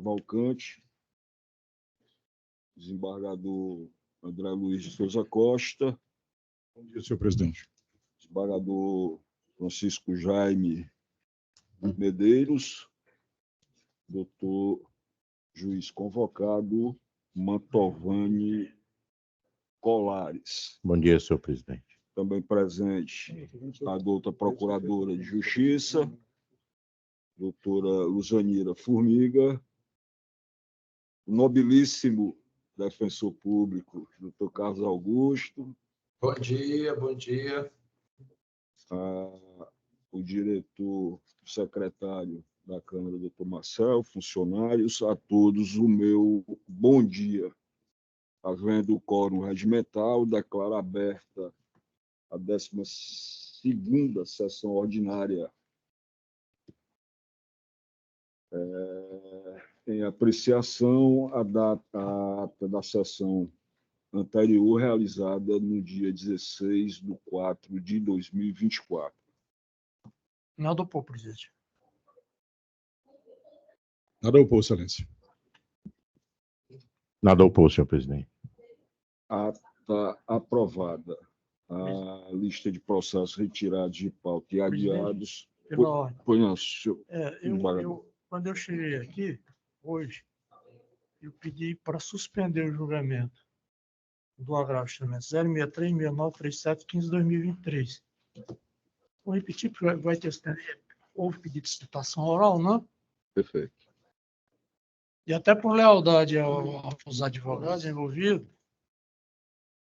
Cavalcante, desembargador André Luiz de Souza Costa. Bom dia, senhor presidente. Desembargador Francisco Jaime Medeiros, doutor juiz convocado Mantovani Colares. Bom dia, senhor presidente. Também presente a doutora procuradora de Justiça, doutora Luzanira Formiga, o nobilíssimo defensor público, doutor Carlos Augusto. Bom dia, bom dia. O diretor, secretário da Câmara, doutor Marcel, funcionários, a todos o meu bom dia. Havendo o quórum regimental, declaro aberta a 12ª sessão ordinária. Em apreciação, a ata da sessão anterior, realizada no dia 16/4/2024. Nada opor, presidente. Nada a opor, excelência. Nada a opor, senhor presidente. Ata aprovada. A lista de processos retirados de pauta e adiados. Pela ordem. Senhor. Quando eu cheguei aqui, hoje, eu pedi para suspender o julgamento do agravo de instrumento 063-6937-15/2023. Vou repetir, porque vai ter... Houve pedido de citação oral, não? Perfeito. E até por lealdade aos advogados envolvidos,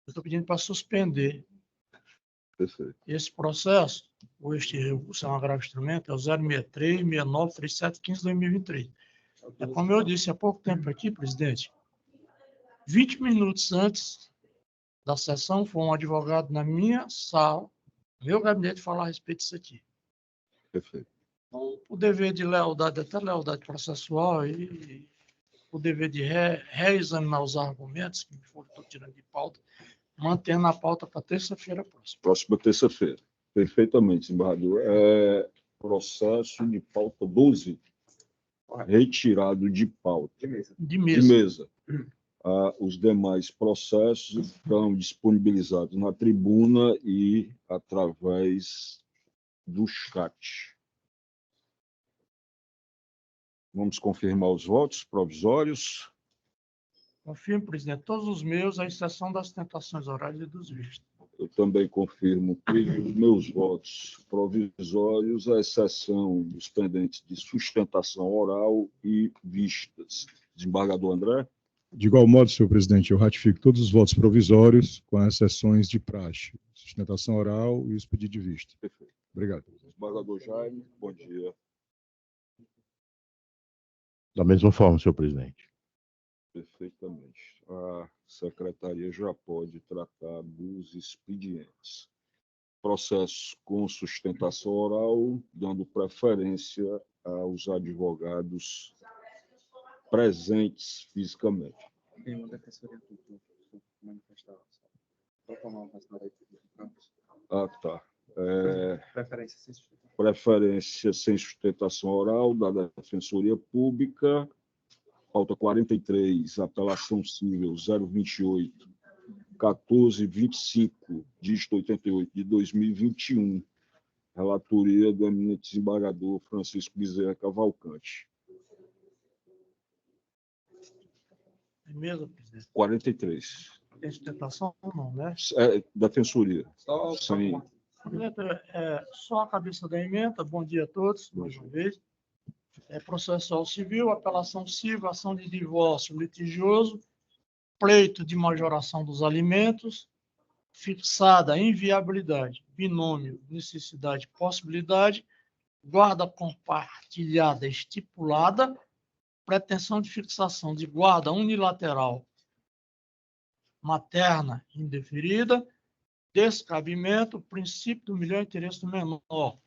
eu estou pedindo para suspender. Perfeito. Esse processo, ou este recurso é um agravo de instrumento, é o 063-6937-15/2023. É como eu disse há pouco tempo aqui, presidente, 20 minutos antes da sessão, foi um advogado na minha sala, no meu gabinete, falar a respeito disso aqui. Perfeito. Então, o dever de lealdade, até lealdade processual, e o dever de reexaminar os argumentos que estou tirando de pauta, mantendo a pauta para terça-feira próxima. Próxima terça-feira. Perfeitamente, desembargador. Processo de pauta 12, retirado de pauta. De mesa. Os demais processos estão disponibilizados na tribuna e através do chat. Vamos confirmar os votos provisórios. Confirmo, presidente, todos os meus, à exceção das tentações orais e dos vistos. Eu também confirmo os meus votos provisórios, à exceção dos pendentes de sustentação oral e vistas. Desembargador André? De igual modo, senhor presidente, eu ratifico todos os votos provisórios, com as exceções de praxe, sustentação oral e os pedidos de vista. Perfeito. Obrigado. Desembargador Jaime, bom dia. Da mesma forma, senhor presidente. Perfeitamente. A secretaria já pode tratar dos expedientes. Processos com sustentação oral, dando preferência aos advogados presentes fisicamente. Tem uma defensoria pública manifestar. Tá. Preferência Preferência sem sem sustentação. sustentação oral da Defensoria Pública. Pauta 43, apelação civil 028, 1425, dígito 88, de 2021. Relatoria do eminente desembargador Francisco Bezerra Cavalcante. É mesmo, presidente? 43. Tem sustentação ou não, né? Defensoria. Só Só a cabeça da emenda. Bom dia a todos, mais uma vez. Processual civil, apelação civil, ação de divórcio litigioso, pleito de majoração dos alimentos, fixada inviabilidade, binômio, necessidade, possibilidade, guarda compartilhada estipulada, pretensão de fixação de guarda unilateral materna indeferida, descabimento, princípio do melhor interesse do menor.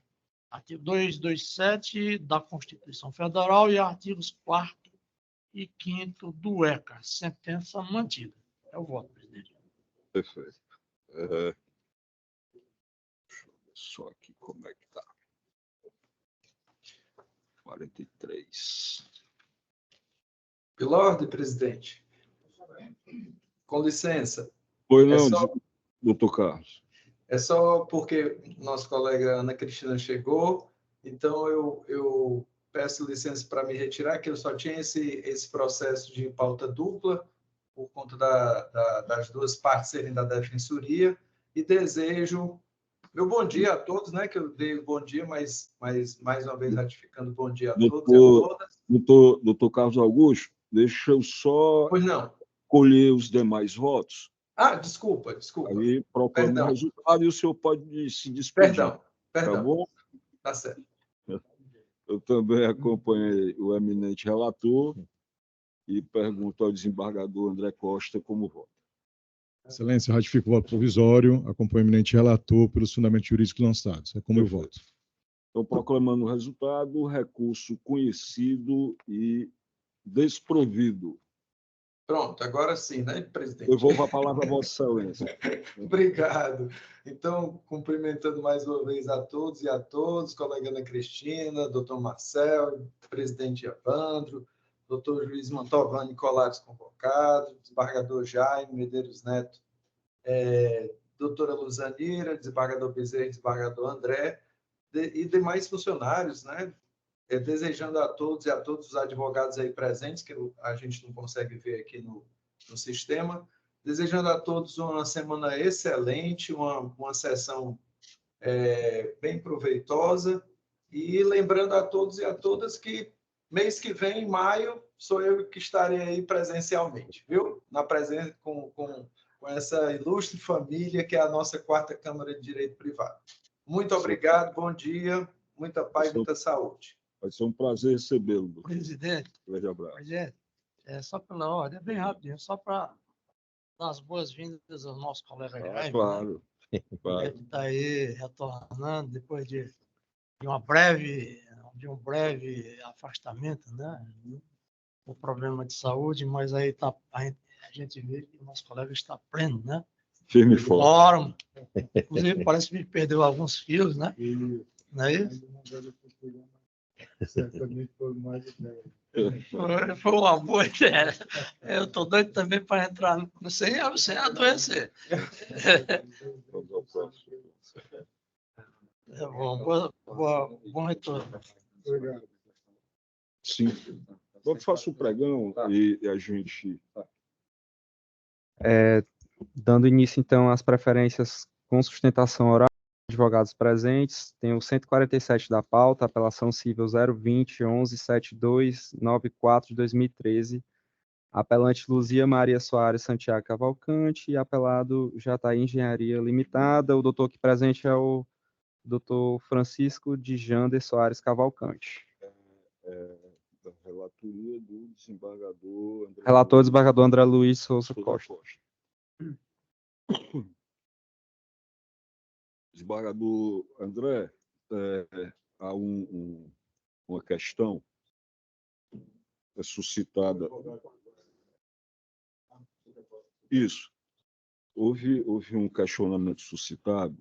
Artigo 227 da Constituição Federal e artigos 4º e 5º do ECA. Sentença mantida. É o voto, presidente. Perfeito. Deixa eu ver só aqui como é que está. 43. Pela ordem, presidente. Com licença. Pois não, doutor Carlos. É só porque nosso colega Ana Cristina chegou, então eu peço licença para me retirar, que eu só tinha esse processo de pauta dupla, por conta das duas partes serem da Defensoria, e desejo meu bom dia a todos, né? Que eu dei bom dia, mas mais uma vez ratificando bom dia a todos e a todas. Doutor Carlos Augusto, deixa eu só Pois não. colher os demais votos. Ah, desculpa. Aí proclamo o resultado e o senhor pode se despedir. Perdão. Tá bom? Tá certo. Eu também acompanhei o eminente relator e pergunto ao desembargador André Costa como vota. Excelência, ratifico o voto provisório, acompanho o eminente relator pelos fundamentos jurídicos lançados. É como eu voto. Estou proclamando o resultado, recurso conhecido e desprovido. Pronto, agora sim, né, presidente? Eu devolvo a palavra a Vossa Excelência. Obrigado. Então, cumprimentando mais uma vez a todos e a todos, colega Ana Cristina, doutor Marcel, presidente Evandro, doutor Juiz Mantovani Colares convocado, desembargador Jaime Medeiros Neto, doutora Luzanira, desembargador Bezerra, desembargador André, e demais funcionários, né? Desejando a todos e a todos os advogados aí presentes, que a gente não consegue ver aqui no sistema, desejando a todos uma semana excelente, uma sessão bem proveitosa, e lembrando a todos e a todas que mês que vem, em maio, sou eu que estarei aí presencialmente, viu? Na presença com essa ilustre família que é a nossa 4ª Câmara de Direito Privado. Muito obrigado, bom dia, muita paz, muita saúde. Vai ser um prazer recebê-lo. Presidente, Grande abraço. presidente, só pela ordem, é bem rapidinho, só para dar as boas-vindas ao nosso colega Jaime. Claro. Né? Ele está aí retornando depois de um breve afastamento, né? O problema de saúde, mas aí a gente vê que o nosso colega está pleno, né? Firme e forte. Inclusive, parece que me perdeu alguns fios, né? Não é isso? Certamente foi mais ideia. Foi uma boa ideia. Eu estou doido também para entrar sem adoecer. Bom retorno. Obrigado. Sim. Vamos fazer o pregão e a gente... Dando início, então, às preferências com sustentação oral, advogados presentes, tem o 147 da pauta, apelação civil 020-1172-94 de 2013, apelante Luzia Maria Soares Santiago Cavalcante e apelado Jataí Engenharia Limitada. O doutor aqui presente é o doutor Francisco de Jander Soares Cavalcante. Da relatoria do desembargador... Relator, desembargador André Luiz Souza Costa. Desembargador André, há uma questão suscitada. Isso. Houve um questionamento suscitado.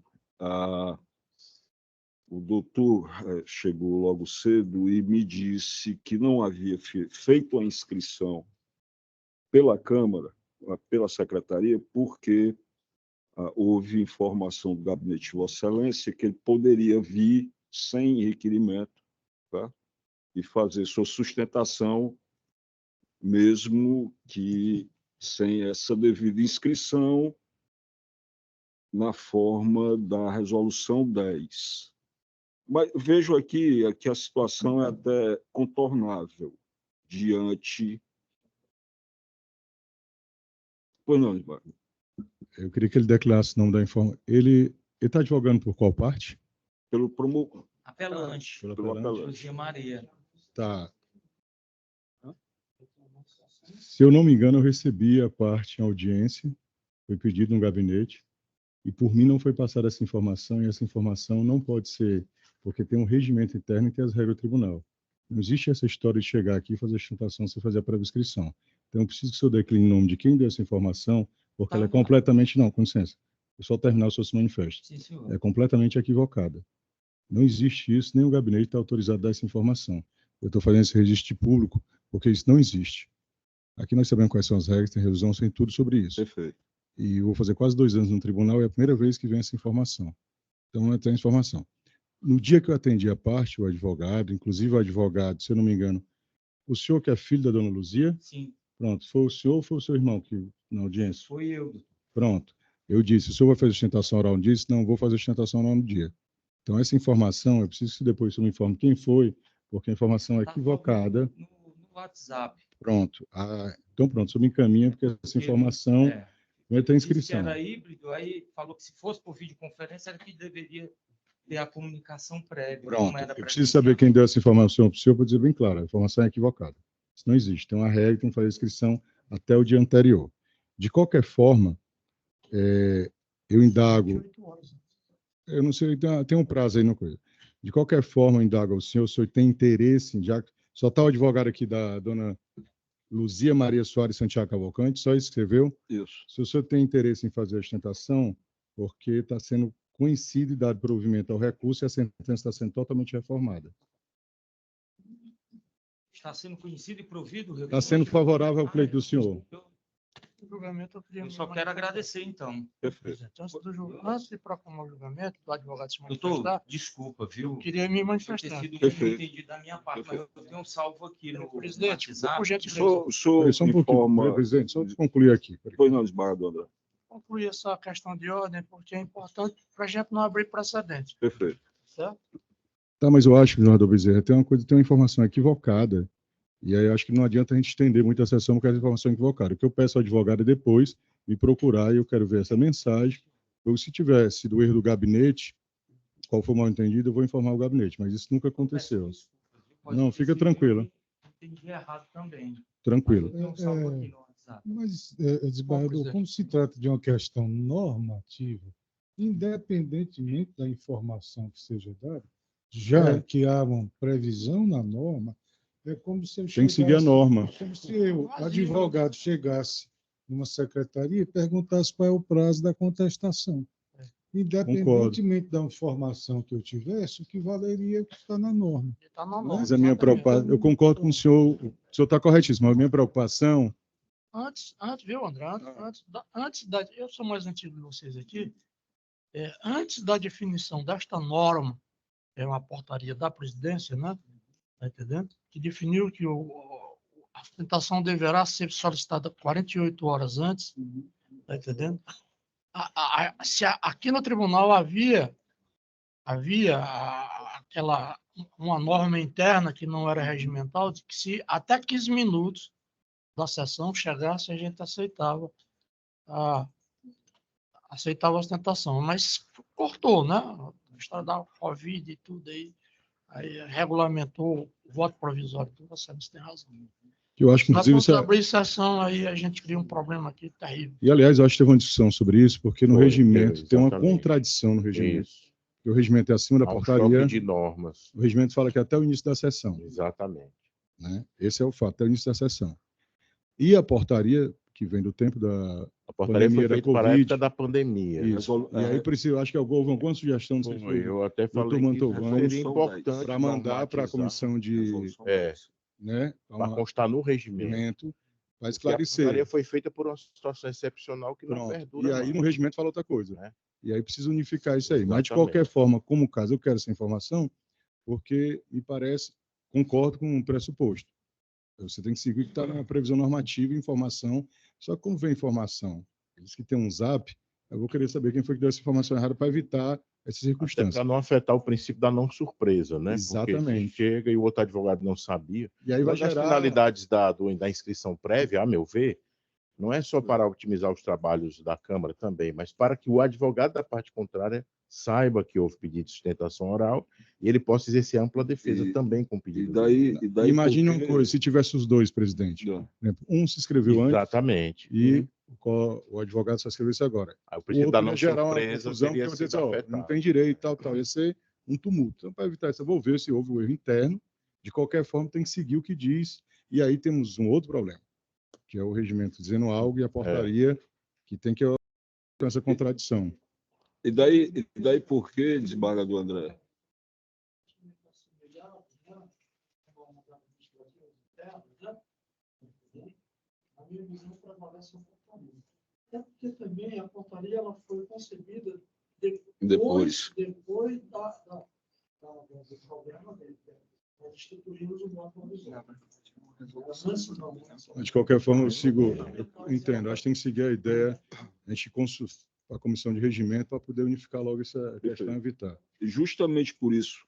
O doutor chegou logo cedo e me disse que não havia feito a inscrição pela Câmara, pela Secretaria, porque houve informação do gabinete de Vossa Excelência que ele poderia vir sem requerimento, tá? E fazer sua sustentação, mesmo que sem essa devida inscrição, na forma da Resolução 10. Mas vejo aqui que a situação é até contornável diante... Pois não, Ismael. Eu queria que ele declarasse o nome da informação. Ele está advogando por qual parte? Pelo promotor. Apelante. Pelo Pelo apelante? apelante. Luzia Maria. Tá. Se eu não me engano, eu recebi a parte em audiência, foi pedido no gabinete, e por mim não foi passada essa informação, e essa informação não pode ser, porque tem um regimento interno e tem as regras do tribunal. Não existe essa história de chegar aqui e fazer a sustentação sem fazer a prescrição. Então, eu preciso que o senhor decline o nome de quem deu essa informação, porque ela é completamente... Não, com licença. Eu só terminar o seu manifesto. Sim, senhor. É completamente equivocada. Não existe isso, nem o gabinete está autorizado a dar essa informação. Eu estou fazendo esse registro público porque isso não existe. Aqui nós sabemos quais são as regras, tem revisão, tem tudo sobre isso. Perfeito. E eu vou fazer quase 2 anos no tribunal e é a primeira vez que vem essa informação. Então, eu tenho informação. No dia que eu atendi a parte, o advogado, inclusive o advogado, se eu não me engano, o senhor que é filho da dona Luzia? Sim. Pronto, foi o senhor ou foi o seu irmão que na audiência? Foi eu, doutor. Pronto. Eu disse, o senhor vai fazer sustentação oral no dia? Disse, não, vou fazer sustentação oral no dia. Então, essa informação, eu preciso que depois o senhor me informe quem foi, porque a informação é equivocada. No WhatsApp. Pronto. Então, pronto, o senhor me encaminha, porque essa informação vai ter Disse que inscrição. era híbrido, aí falou que se fosse por videoconferência, era que deveria ter a comunicação prévia. Pronto. Eu preciso saber quem deu essa informação para o senhor, para dizer bem claro, a informação é equivocada. Isso não existe. Tem uma regra, tem que fazer a inscrição até o dia anterior. De qualquer forma, eu indago... Eu não sei, tem um prazo aí, não coisa. De qualquer forma, eu indago ao senhor, o senhor tem interesse, já só está o advogado aqui da dona Luzia Maria Soares Santiago Cavalcante, só escreveu. Isso. Se o senhor tem interesse em fazer a sustentação, porque está sendo conhecido e dado provimento ao recurso e a sentença está sendo totalmente reformada. Está sendo conhecido e provido? Está sendo favorável ao pleito do senhor. Eu só quero agradecer, então. Perfeito. Antes de proclamar o julgamento, do advogado se manifestar, Doutor, desculpa, viu? eu queria me Pode ter manifestar. sido Perfeito. entendido da minha parte, mas eu tenho um salvo aqui no Presidente, WhatsApp. por gentileza, Só Só um pouquinho, informa... presidente, só concluir aqui. Pois não, desembargador André. concluir essa questão de ordem, porque é importante para a gente não abrir precedente, Perfeito. certo? Tá, mas eu acho, senador Bezerra, tem uma informação equivocada. E aí eu acho que não adianta a gente estender muito a sessão porque essa informação é equivocada. O que eu peço ao advogado é depois me procurar e eu quero ver essa mensagem. Ou se tiver sido erro do gabinete, qual for o mal entendido, eu vou informar o gabinete, mas isso nunca aconteceu. Não, fica tranquila. Entendi errado também. Tranquilo. Tem um salvo aqui no WhatsApp. Mas, desembargador, como se trata de uma questão normativa, independentemente da informação que seja dada, já que há uma previsão na norma, é como se eu Tem que seguir a norma. como se eu, advogado, chegasse numa secretaria e perguntasse qual é o prazo da contestação. Independentemente da informação que eu tivesse, o que valeria é o que está na norma. Está na norma, Mas a minha preocupação, eu concordo com o senhor está corretíssimo, mas a minha preocupação... Antes, viu, André? Eu sou mais antigo de vocês aqui. Antes da definição desta norma, é uma portaria da presidência, né? Tá entendendo? Que definiu que a sustentação deverá ser solicitada 48 horas antes, tá entendendo? Aqui no tribunal havia uma norma interna que não era regimental, de que se até 15 minutos da sessão chegasse, a gente aceitava a sustentação, mas cortou, né? A história da Covid e tudo aí regulamentou o voto provisório. Você tem razão. Eu acho que, inclusive, Nós vamos abrir sessão, aí a gente cria um problema aqui terrível. E, aliás, eu acho que teve uma discussão sobre isso, porque no regimento tem uma exatamente. contradição no regimento. Isso. Porque o regimento é acima da Há um portaria. choque de normas. O regimento fala que é até o início da sessão. Exatamente. Né? Esse é o fato, até o início da sessão. E a portaria, que vem do tempo da A portaria foi pandemia da feita para a Covid. época da pandemia. Isso. E aí, precisa, acho que houve alguma sugestão, não sei se foi, Eu até falei que Mantovani, seria importante para mandar para a comissão de... né, para constar no regimento. Para A esclarecer. portaria foi feita por uma situação excepcional que não Pronto. perdura. E aí mais. no regimento fala outra coisa. Né? E aí precisa unificar isso aí. Mas, de Exatamente. qualquer forma, como caso, eu quero essa informação, porque me parece, concordo com o pressuposto. Você tem que seguir o que está na previsão normativa e informação. Só que como vem informação, diz que tem um zap, eu vou querer saber quem foi que deu essa informação errada para evitar essas circunstâncias. Para não afetar o princípio da não surpresa, né? Exatamente. Porque se chega e o outro advogado não sabia. E aí vai Uma das gerar... finalidades da inscrição prévia, a meu ver, não é só para otimizar os trabalhos da Câmara também, mas para que o advogado da parte contrária saiba que houve pedido de sustentação oral e ele possa exercer ampla defesa também com pedido. E daí Imagine porque... uma coisa, se tivesse os dois, presidente. Um se inscreveu antes Exatamente. e o advogado só escreveu isso agora. Aí o O presidente outro da não ia gerar uma surpresa confusão, porque teria você diz, sido ó, afetado. não tem direito, tal. Ia ser um tumulto. Então, para evitar isso, eu vou ver se houve um erro interno. De qualquer forma, tem que seguir o que diz. E aí temos um outro problema, que é o regimento dizendo algo e a portaria que tem que ter essa contradição. E daí por que, desembargador André? minha visão, prevalece a portaria. Até porque também a portaria ela foi concebida depois do programa dele. Nós instituímos o voto provisório. De qualquer forma, eu entendo, acho que tem que seguir a ideia, a gente consulta a comissão de regimento para poder unificar logo essa questão e evitar. E justamente por isso,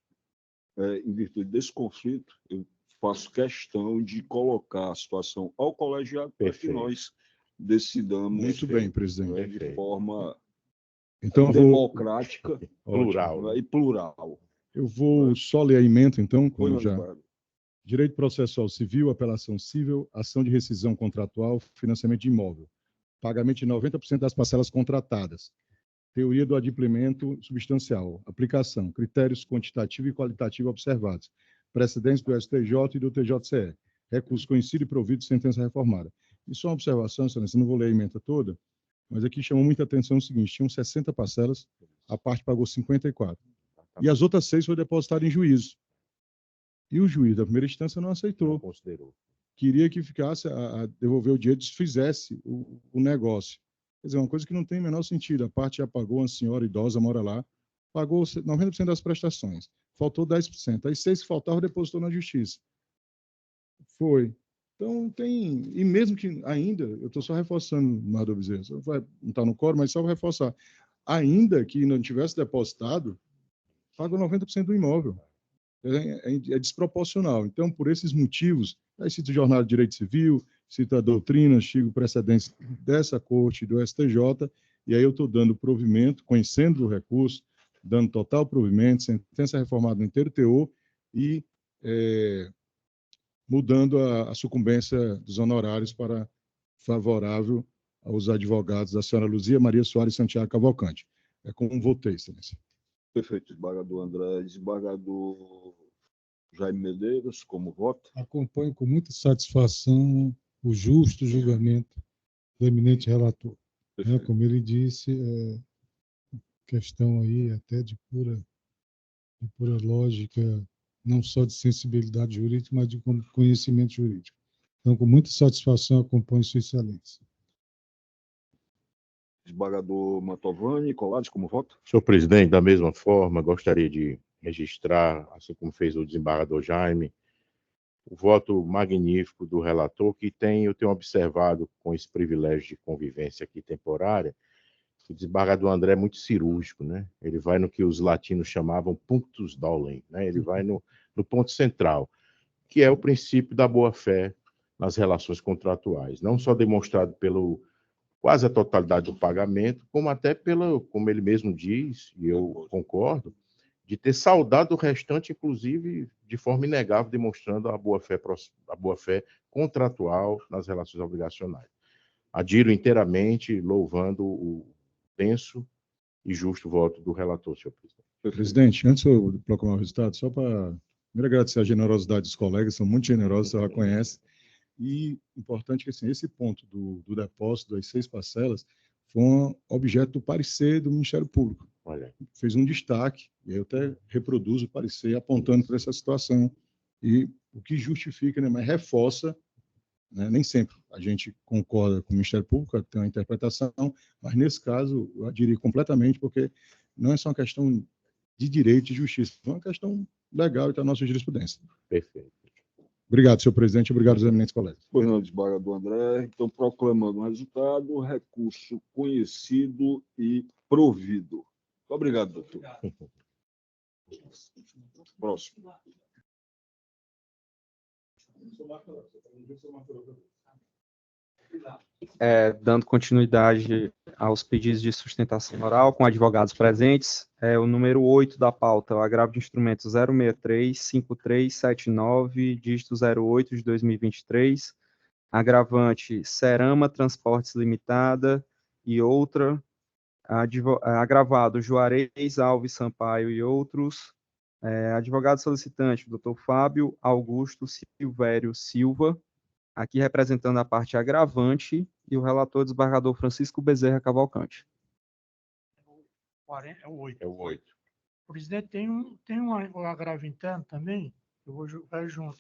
em virtude desse conflito, eu faço questão de colocar a situação ao colegiado para que nós decidamos muito bem, presidente, de forma então, democrática plural. E plural. Eu vou só ler a emenda, então, como já. Claro. Direito processual civil, apelação civil, ação de rescisão contratual, financiamento de imóvel, pagamento de 90% das parcelas contratadas, teoria do adimplemento substancial, aplicação, critérios quantitativo e qualitativo observados, precedentes do STJ e do TJCE, recurso conhecido e provido de sentença reformada. E só uma observação, excelência, não vou ler a emenda toda, mas aqui chamou muita atenção o seguinte, tinham 60 parcelas, a parte pagou 54. E as outras 6 foram depositadas em juízo. E o juiz da primeira instância não aceitou. Não considerou. Queria que ficasse a devolver o dinheiro, desfizesse o negócio. Quer dizer, uma coisa que não tem o menor sentido. A parte já pagou, uma senhora idosa mora lá, pagou 90% das prestações. Faltou 10%. Aí 6 que faltavam, depositou na justiça. Foi. Então, tem... E mesmo que ainda, eu estou só reforçando, Nardo Bezerra, não está no coro, mas só vou reforçar. Ainda que não tivesse depositado, pagou 90% do imóvel. É desproporcional. Então, por esses motivos, aí cito o Jornal de Direito Civil, cito a doutrina, sigo precedentes dessa corte, do STJ, e aí eu estou dando provimento, conhecendo o recurso, dando total provimento, sentença reformada no inteiro teor e mudando a sucumbência dos honorários para favorável aos advogados da senhora Luzia Maria Soares Santiago Cavalcante. É como votei, excelência. Perfeito, desembargador André. Desembargador Jaime Medeiros, como voto? Acompanho com muita satisfação o justo julgamento do eminente relator. Como ele disse, questão aí até de pura lógica, não só de sensibilidade jurídica, mas de conhecimento jurídico. Então, com muita satisfação, acompanho Sua Excelência. Desembargador Mantovani Colares, como voto? Senhor presidente, da mesma forma, gostaria de registrar, assim como fez o desembargador Jaime, o voto magnífico do relator, que eu tenho observado com esse privilégio de convivência aqui temporária, o desembargador André é muito cirúrgico, né? Ele vai no que os latinos chamavam punctus dolem, né? Ele vai no ponto central, que é o princípio da boa-fé nas relações contratuais, não só demonstrado pelo quase a totalidade do pagamento, como até como ele mesmo diz, e eu concordo, de ter saldado o restante, inclusive, de forma inegável, demonstrando a boa-fé contratual nas relações obrigacionais. Adiro inteiramente, louvando o tenso e justo voto do relator, senhor presidente. Presidente, antes de eu proclamar o resultado, só para agradecer a generosidade dos colegas, são muito generosos, você já conhece. E importante que assim, esse ponto do depósito das 6 parcelas foi um objeto do parecer do Ministério Público. Olha. Fez um destaque, e eu até reproduzo o parecer apontando para essa situação. E o que justifica, né, mas reforça, né, nem sempre a gente concorda com o Ministério Público, tem uma interpretação, mas nesse caso eu aderi completamente, porque não é só uma questão de direito e justiça, é uma questão legal e da nossa jurisprudência. Perfeito. Obrigado, senhor presidente. Obrigado aos eminentes colegas. Pois não, desembargador André. Então, proclamando o resultado, recurso conhecido e provido. Muito obrigado, doutor. Próximo. Dando continuidade aos pedidos de sustentação oral com advogados presentes, o número 8 da pauta, o agravo de instrumento 063-5379, dígito 08 de 2023, agravante Cerama Transportes Limitada e outra, agravado Juarez Alves Sampaio e outros, advogado solicitante, doutor Fábio Augusto Silvério Silva, aqui representando a parte agravante, e o relator desembargador Francisco Bezerra Cavalcante. É o 8. É o 8. Presidente, tem um agravo interno também, eu vou jogar junto.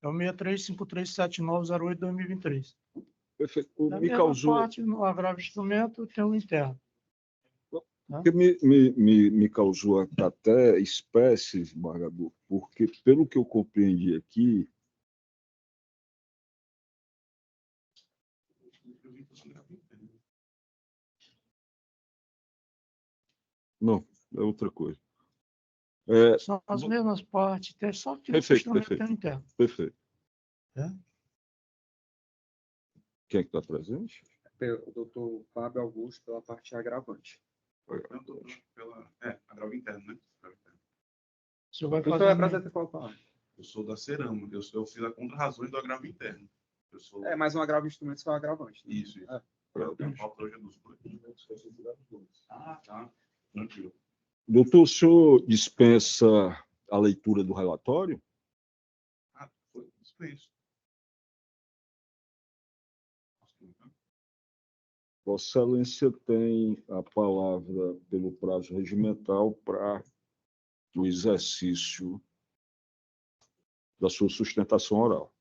É o 63537908-2023. Perfeito. Da Me mesma causou, parte, no agravo instrumento, tem o interno. porque me causou até espécie, desembargador, porque, pelo que eu compreendi aqui, não, é outra coisa. São as mesmas partes, tem só que o Perfeito, instrumento perfeito. tem o interno. Perfeito. É? Quem é que está presente? O doutor Fábio Augusto, pela parte agravante. Agravo interno, né? O senhor vai O senhor fazer... representa qual parte? Eu sou da Cerama, eu fiz a contra-razões do agravo interno. Mas um agravo instrumento só agravante. Né? Isso. Eu tenho pauta hoje dos dois. Tá. Tranquilo. Doutor, o senhor dispensa a leitura do relatório? Foi dispenso. Vossa Excelência tem a palavra pelo prazo regimental para o exercício da sua sustentação oral.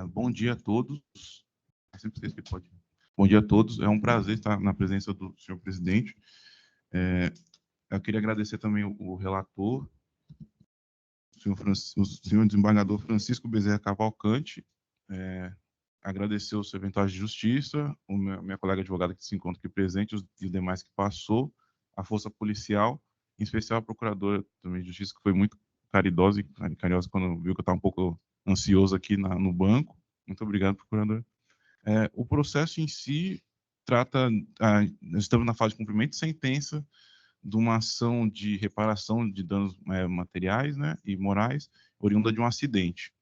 Bom dia a todos. Sempre esqueço que pode. Bom dia a todos. É um prazer estar na presença do senhor presidente. Eu queria agradecer também o relator, o senhor desembargador Francisco Bezerra Cavalcante, agradecer os serventuários de justiça, minha colega advogada que se encontra aqui presente, e os demais que passou, a força policial, em especial a procuradora também de justiça, que foi muito caridosa e carinhosa quando viu que eu estava um pouco ansioso aqui no banco. Muito obrigado, procurador. O processo em si trata, nós estamos na fase de cumprimento de sentença de uma ação de reparação de danos materiais, né, e morais, oriunda de um acidente.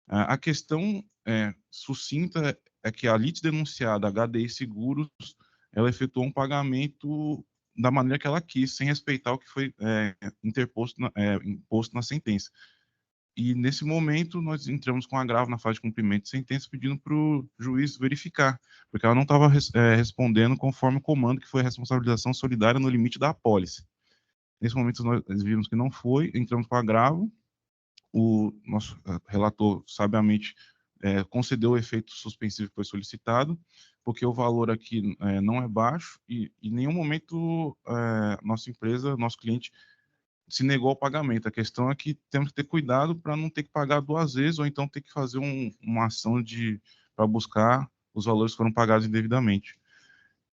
A questão sucinta é que a litisdenunciada HDI Seguros, ela efetuou um pagamento da maneira que ela quis, sem respeitar o que foi imposto na sentença. E, nesse momento, nós entramos com agravo na fase de cumprimento de sentença, pedindo para o juiz verificar, porque ela não estava respondendo conforme o comando, que foi a responsabilização solidária no limite da apólice. Nesse momento, nós vimos que não foi, entramos com agravo, o nosso relator, sabiamente, concedeu o efeito suspensivo que foi solicitado, porque o valor aqui não é baixo e, em nenhum momento, nossa empresa, nosso cliente, se negou ao pagamento. A questão é que temos que ter cuidado para não ter que pagar duas vezes, ou então ter que fazer uma ação para buscar os valores que foram pagados indevidamente.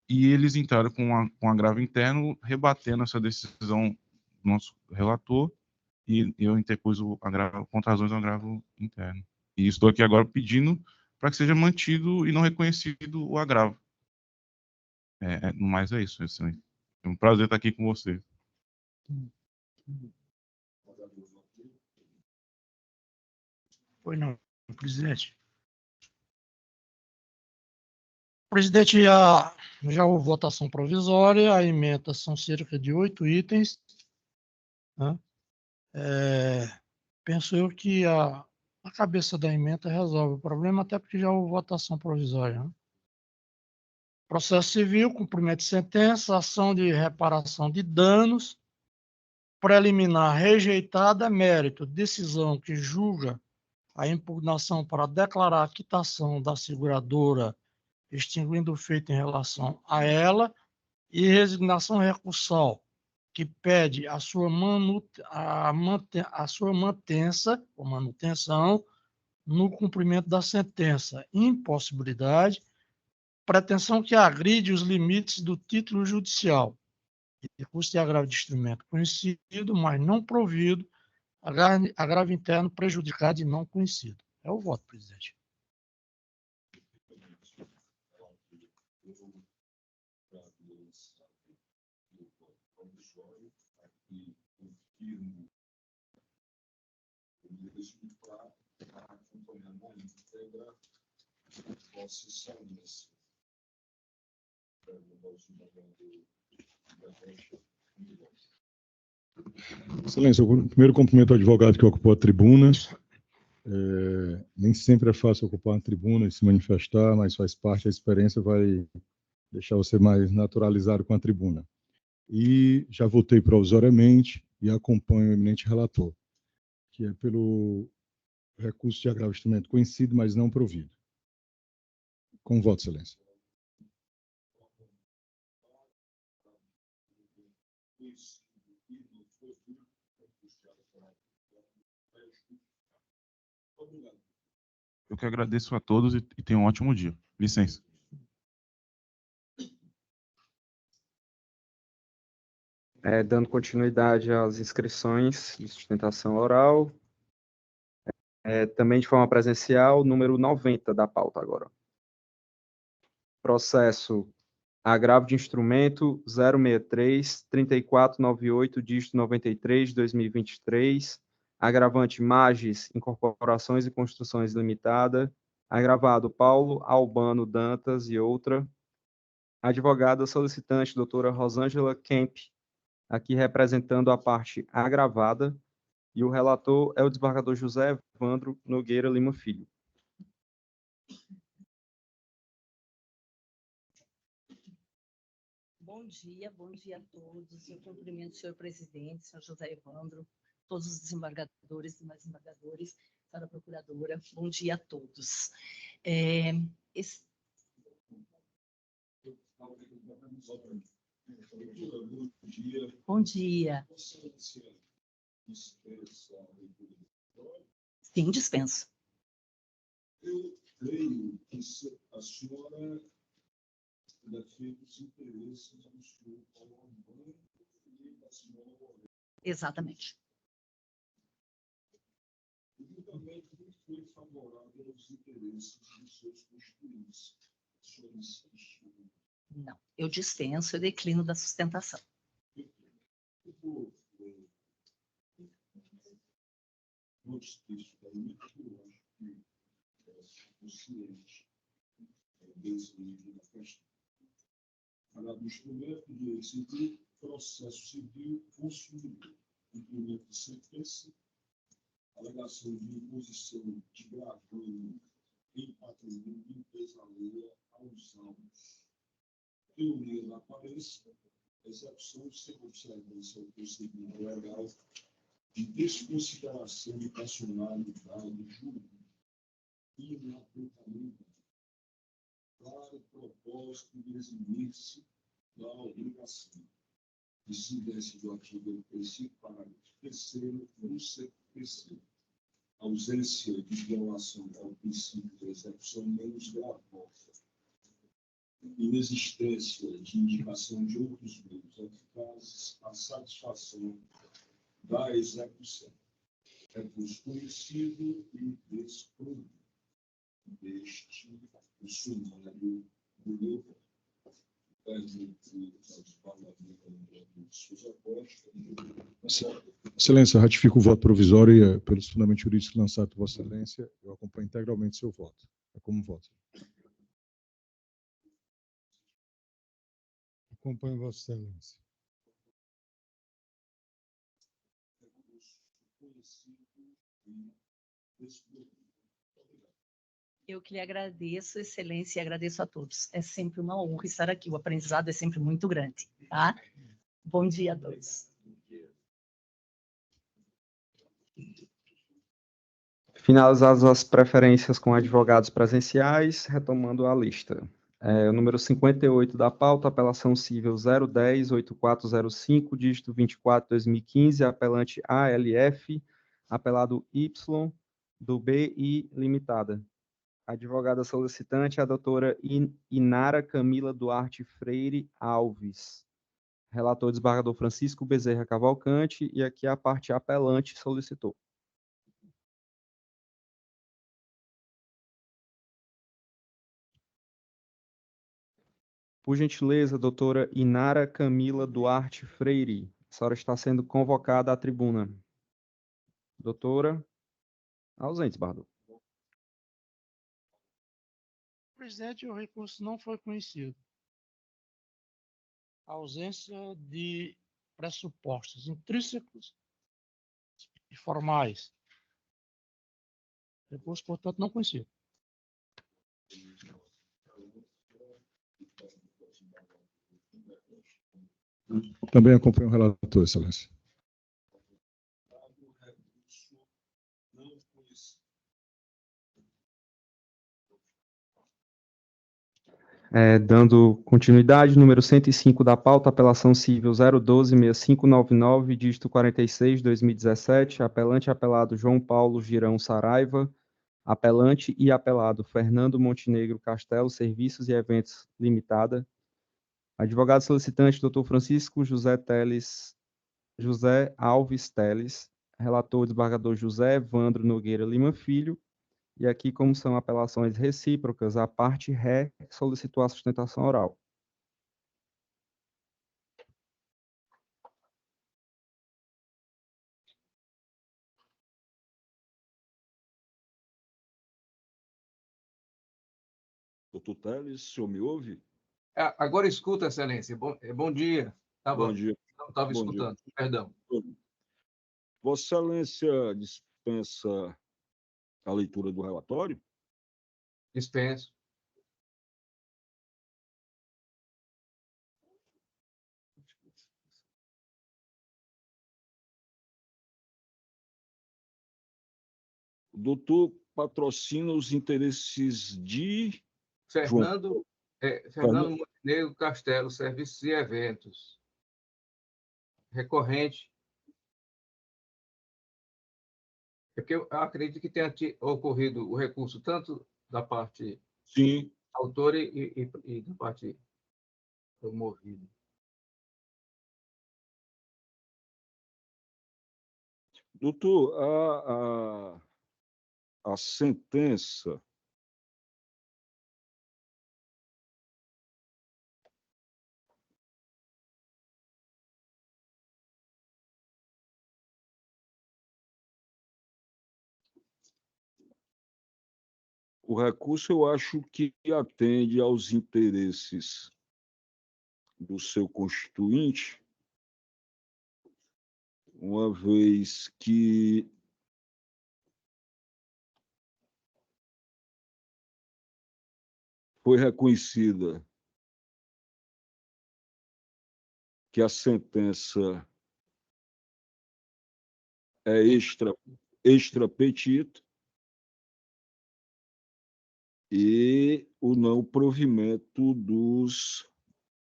E eles entraram com agravo interno, rebatendo essa decisão do nosso relator, e eu interpus o agravo, contra razões do agravo interno. E estou aqui agora pedindo para que seja mantido e não reconhecido o agravo. No mais é isso. É um prazer estar aqui com você. Pois não, presidente. Presidente, já houve votação provisória, a emenda são cerca de 8 itens. Né? Penso eu que a cabeça da emenda resolve o problema, até porque já houve votação provisória. Né? Processo civil, cumprimento de sentença, ação de reparação de danos, preliminar rejeitada, mérito, decisão que julga a impugnação para declarar a quitação da seguradora, extinguindo o feito em relação a ela, e resignação recursal, que pede a sua manutenção no cumprimento da sentença, impossibilidade, pretensão que agride os limites do título judicial, recurso de agravo de instrumento conhecido, mas não provido, agravo interno prejudicado e não conhecido. É o voto, presidente. Excelência, o primeiro cumprimento ao advogado que ocupou a tribuna. Nem sempre é fácil ocupar uma tribuna e se manifestar, mas faz parte, a experiência vai deixar você mais naturalizado com a tribuna. E já votei provisoriamente e acompanho o eminente relator, que é pelo recurso de agravo de instrumento conhecido, mas não provido. Com voto, excelência. Eu que agradeço a todos e tenham um ótimo dia. Licença. Dando continuidade às inscrições de sustentação oral, também de forma presencial, número 90 da pauta agora. Processo agravo de instrumento 063-3498, dígito 93, 2023, agravante Magis Incorporações e Construções Limitada, agravado Paulo Albano Dantas e outra, advogada solicitante doutora Rosângela Kemp, aqui representando a parte agravada, e o relator é o desembargador José Evandro Nogueira Lima Filho. Bom dia a todos. Eu cumprimento o senhor presidente, senhor José Evandro, todos os desembargadores e demais desembargadores, senhora procuradora. Bom dia a todos. Bom dia. Sim, dispenso. Eu creio que a senhora defende os interesses do senhor Paulo Albano e da senhora Lorena. Exatamente. O julgamento não foi favorável aos interesses dos seus constituintes. O senhor insiste? Não, eu dispenso, eu declino da sustentação. Muitos textos da lei, eu acho que consciente desse nível da questão. Falar do instrumento de direito civil, processo civil consumidor, cumprimento de sentença, alegação de imposição de gravame em patrimônio de empresa alheia aos autos. Teoria da aparência, execução sem observância ao procedimento legal de desconsideração de personalidade jurídica e inaplicabilidade, claro propósito de eximir-se da obrigação, incidência do artigo 3º, parágrafo 3º, no CPC, ausência de violação ao princípio da execução menos gravosa, inexistência de indicação de outros meios eficazes à satisfação da execução. Recurso conhecido e desprovido deste o sumário do meu Excelência, ratifico o voto provisório e, pelos fundamentos jurídicos lançados por Vossa Excelência, eu acompanho integralmente seu voto. É como voto. Acompanho Vossa Excelência. Eu que lhe agradeço, excelência, e agradeço a todos. É sempre uma honra estar aqui. O aprendizado é sempre muito grande, tá? Bom dia a todos. Finalizadas as preferências com advogados presenciais, retomando a lista. O número 58 da pauta, apelação civil 010-8405, dígito 24-2015, apelante ALF, apelado Y, do BI Limitada. Advogada solicitante, a doutora Inara Camila Duarte Freire Alves. Relator, desembargador Francisco Bezerra Cavalcante, e aqui a parte apelante solicitou. Por gentileza, doutora Inara Camila Duarte Freire. A senhora está sendo convocada à tribuna. Doutora, ausente, desembargador. Presidente, o recurso não foi conhecido. A ausência de pressupostos intrínsecos e formais. Recurso, portanto, não conhecido. Também acompanho o relator, Excelência. Dando continuidade, número 105 da pauta, apelação civil 012-6599, dígito 46, 2017, apelante apelado João Paulo Girão Saraiva, apelante e apelado Fernando Montenegro Castelo, Serviços e Eventos Limitada, advogado solicitante Dr. Francisco José Alves Teles, relator desembargador José Evandro Nogueira Lima Filho, e aqui, como são apelações recíprocas, a parte ré solicitou a sustentação oral. Doutor Teles, o senhor me ouve? Agora escuta, Excelência. Bom dia. Bom dia. Não estava escutando, perdão. Vossa Excelência dispensa a leitura do relatório? Dispenso. O doutor patrocina os interesses de Fernando Montenegro Castelo, Serviços e Eventos. Recorrente. Porque eu acredito que tenha ocorrido o recurso tanto da parte autora e da parte promovida. Doutor, a sentença o recurso, eu acho que atende aos interesses do seu constituinte, uma vez que foi reconhecida que a sentença é extra petita e o não provimento dos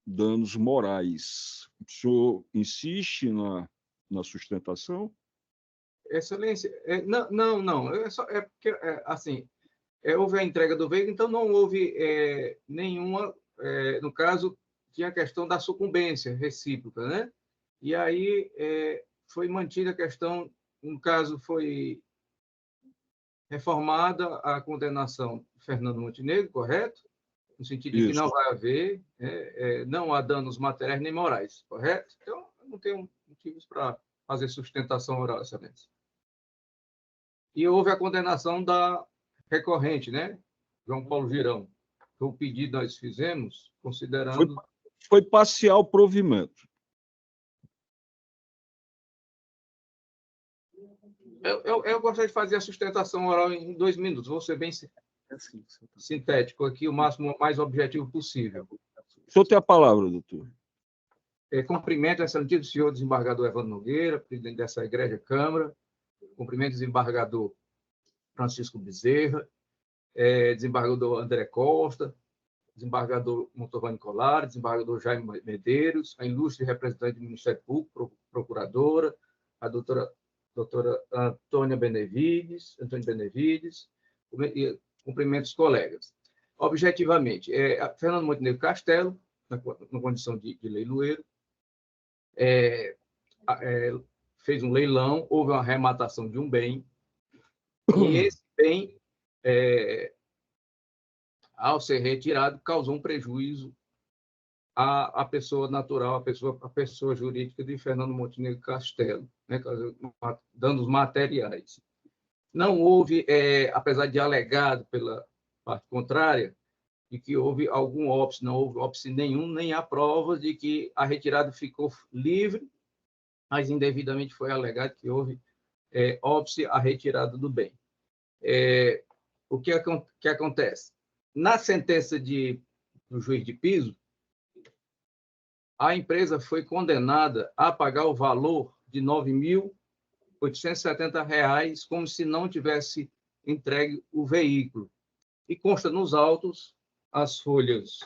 danos morais. O senhor insiste na sustentação? Excelência, não. É porque, assim, houve a entrega do veículo, então não houve nenhuma, no caso, tinha a questão da sucumbência recíproca, né? E aí foi mantida a questão, no caso, foi reformada a condenação de Fernando Montenegro, correto? No sentido de que não vai haver, não há danos materiais nem morais, correto? Então, eu não tenho motivos para fazer sustentação oral, Excelência. E houve a condenação da recorrente, né? João Paulo Girão. O pedido nós fizemos, considerando... Foi parcial provimento. Eu gostaria de fazer a sustentação oral em 2 minutos. Vou ser bem sintético aqui, o mais objetivo possível. O senhor tem a palavra, doutor. Cumprimento, excelentíssimo senhor desembargador Evandro Nogueira, presidente dessa Igreja Câmara. Cumprimento o desembargador Francisco Bezerra, desembargador André Costa, desembargador Montovani Colari, desembargador Jaime Medeiros, a ilustre representante do Ministério Público, procuradora, a doutora Antônio Benevides, e cumprimento os colegas. Objetivamente, Fernando Montenegro Castelo, na condição de leiloeiro, fez um leilão, houve uma arrematação de um bem, e esse bem, ao ser retirado, causou um prejuízo à pessoa natural, à pessoa jurídica de Fernando Montenegro Castelo, né, danos materiais. Não houve, apesar de alegado pela parte contrária, de que houve algum óbice, não houve óbice nenhum, nem há provas de que a retirada ficou livre, mas indevidamente foi alegado que houve óbice à retirada do bem. O que acontece? Na sentença do juiz de piso, a empresa foi condenada a pagar o valor de R$ 9.870, como se não tivesse entregue o veículo. E consta nos autos as folhas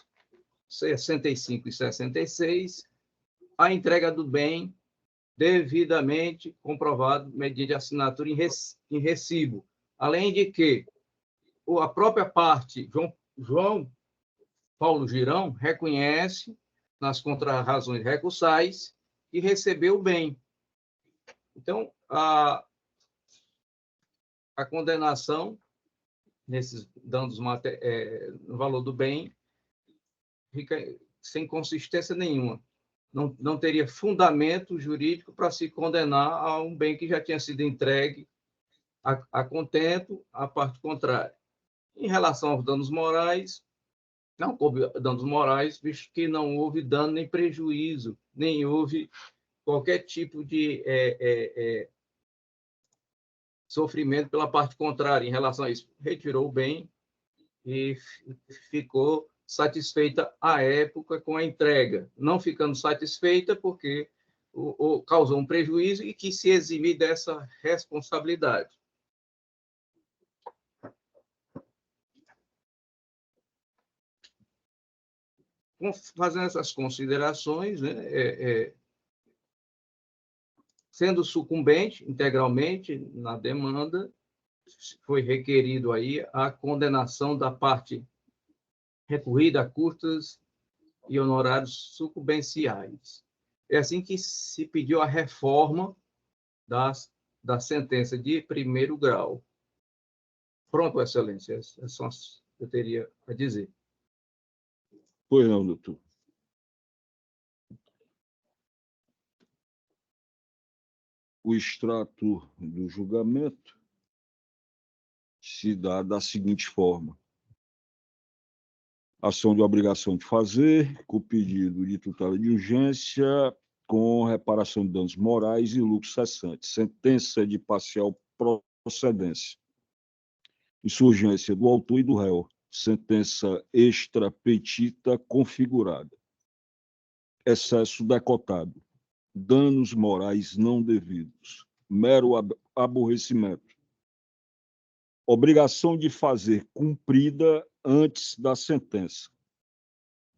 65 e 66, a entrega do bem devidamente comprovado mediante assinatura em recibo. Além de que a própria parte, João Paulo Girão, reconhece nas contrarrazões recursais que recebeu o bem. Então, a condenação nesses danos no valor do bem fica sem consistência nenhuma. Não teria fundamento jurídico para se condenar a um bem que já tinha sido entregue a contento à parte contrária. Em relação aos danos morais, não houve danos morais, visto que não houve dano nem prejuízo, nem houve qualquer tipo de sofrimento pela parte contrária em relação a isso. Retirou o bem e ficou satisfeita à época com a entrega, não ficando satisfeita porque causou um prejuízo e quis se eximir dessa responsabilidade. Fazendo essas considerações, né, sendo sucumbente integralmente na demanda, foi requerido aí a condenação da parte recorrida a custas e honorários sucumbenciais. É assim que se pediu a reforma da sentença de primeiro grau. Pronto, Excelência, é só eu teria a dizer. Pois não, doutor. O extrato do julgamento se dá da seguinte forma: ação de obrigação de fazer, com pedido de tutela de urgência, com reparação de danos morais e lucro cessante, sentença de parcial procedência, insurgência do autor e do réu, sentença extra petita configurada, excesso decotado, danos morais não devidos, mero aborrecimento, obrigação de fazer cumprida antes da sentença,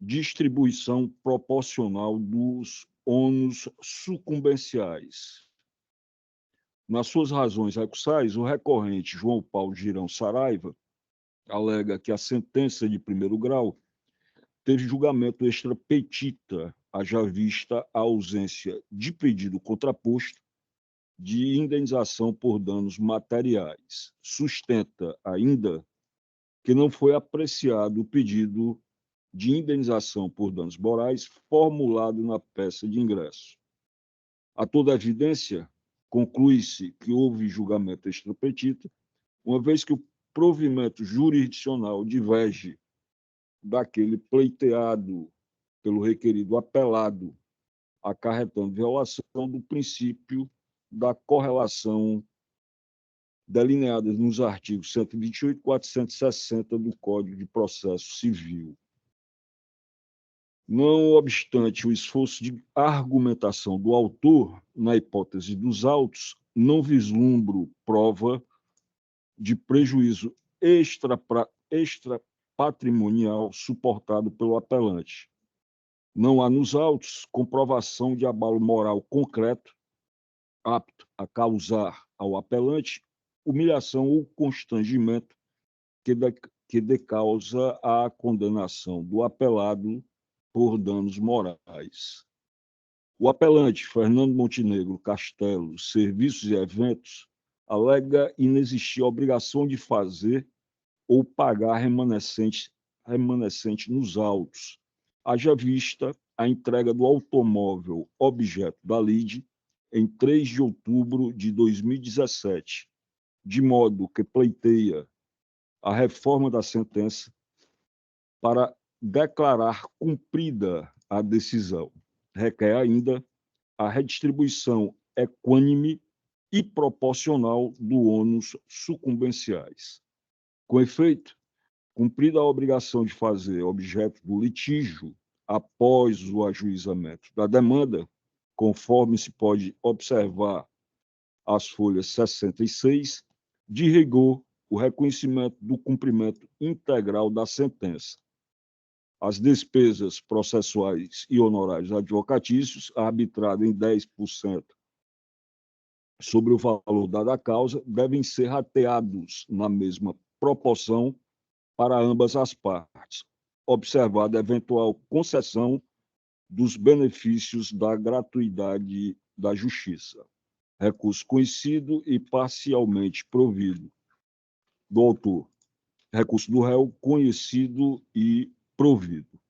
distribuição proporcional dos ônus sucumbenciais. Nas suas razões recursais, o recorrente João Paulo Girão Saraiva alega que a sentença de primeiro grau teve julgamento extra petita, haja vista a ausência de pedido contraposto de indenização por danos materiais. Sustenta ainda que não foi apreciado o pedido de indenização por danos morais formulado na peça de ingresso. A toda evidência, conclui-se que houve julgamento extra petita, uma vez que o provimento jurisdicional diverge daquele pleiteado pelo requerido apelado, acarretando violação do princípio da correlação delineadas nos artigos 128 e 460 do Código de Processo Civil. Não obstante o esforço de argumentação do autor, na hipótese dos autos, não vislumbro prova de prejuízo extrapatrimonial suportado pelo apelante. Não há nos autos comprovação de abalo moral concreto apto a causar ao apelante humilhação ou constrangimento que dê causa à condenação do apelado por danos morais. O apelante Fernando Montenegro Castelo, Serviços e Eventos, alega inexistir obrigação de fazer ou pagar remanescente nos autos, haja vista a entrega do automóvel objeto da lide em 3 de outubro de 2017, de modo que pleiteia a reforma da sentença para declarar cumprida a decisão. Requer ainda a redistribuição equânime e proporcional do ônus sucumbenciais. Com efeito, cumprida a obrigação de fazer objeto do litígio após o ajuizamento da demanda, conforme se pode observar as folhas 66, de rigor o reconhecimento do cumprimento integral da sentença. as despesas processuais e honorários advocatícios, arbitrado em 10% sobre o valor dado à causa, devem ser rateados na mesma proporção para ambas as partes, observada eventual concessão dos benefícios da gratuidade da justiça. Recurso conhecido e parcialmente provido do autor. Recurso do réu conhecido e provido.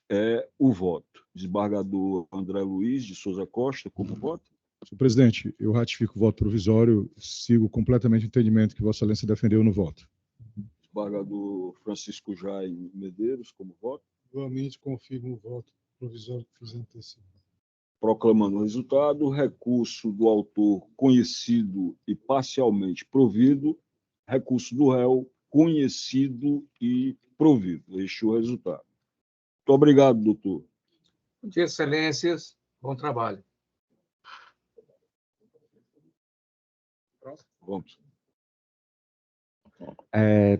É o voto. Desembargador André Luiz de Souza Costa, como voto? Senhor presidente, eu ratifico o voto provisório, sigo completamente o entendimento que Vossa Excelência defendeu no voto. Desembargador Francisco Jaime Medeiros, como voto? Igualmente confirmo o voto provisório que fiz antecipado. Proclamando o resultado, recurso do autor conhecido e parcialmente provido, recurso do réu conhecido e provido. Este é o resultado. Muito obrigado, doutor. Bom dia, excelências. Bom trabalho. Vamos.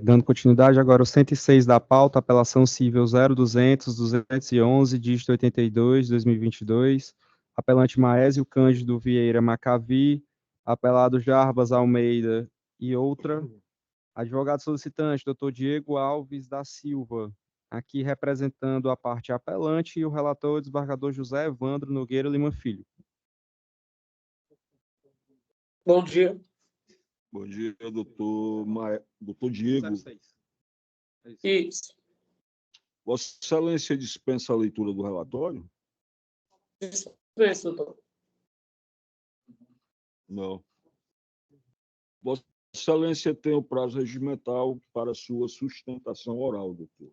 Dando continuidade, agora o 106 da pauta, apelação civil 0200-211, dígito 82, 2022, apelante Maésio Cândido Vieira Macavi, apelado Jarbas Almeida e outra, advogado solicitante, doutor Diego Alves da Silva, aqui representando a parte apelante, e o relator, o desembargador José Evandro Nogueira Lima Filho. Bom dia. Bom dia, doutor Diego. Isso. Vossa Excelência dispensa a leitura do relatório? Dispensa, doutor. Não. Vossa Excelência tem o prazo regimental para sua sustentação oral, doutor.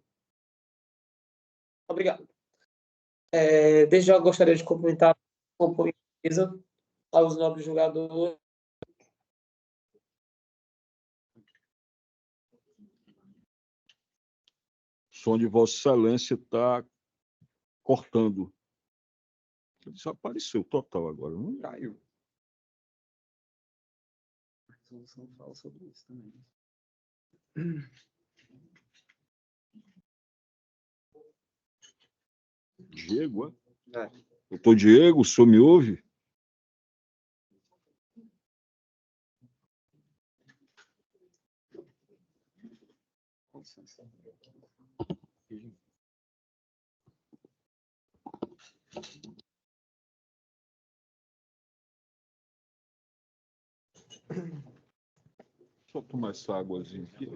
Obrigado. Desde já gostaria de cumprimentar a mesa, aos nobres julgadores. O som de Vossa Excelência está cortando. Desapareceu total agora, não caiu. A resolução fala sobre isso também. Diego, é? Doutor Diego, o senhor me ouve? Com licença. Deixa eu tomar essa águazinha aqui.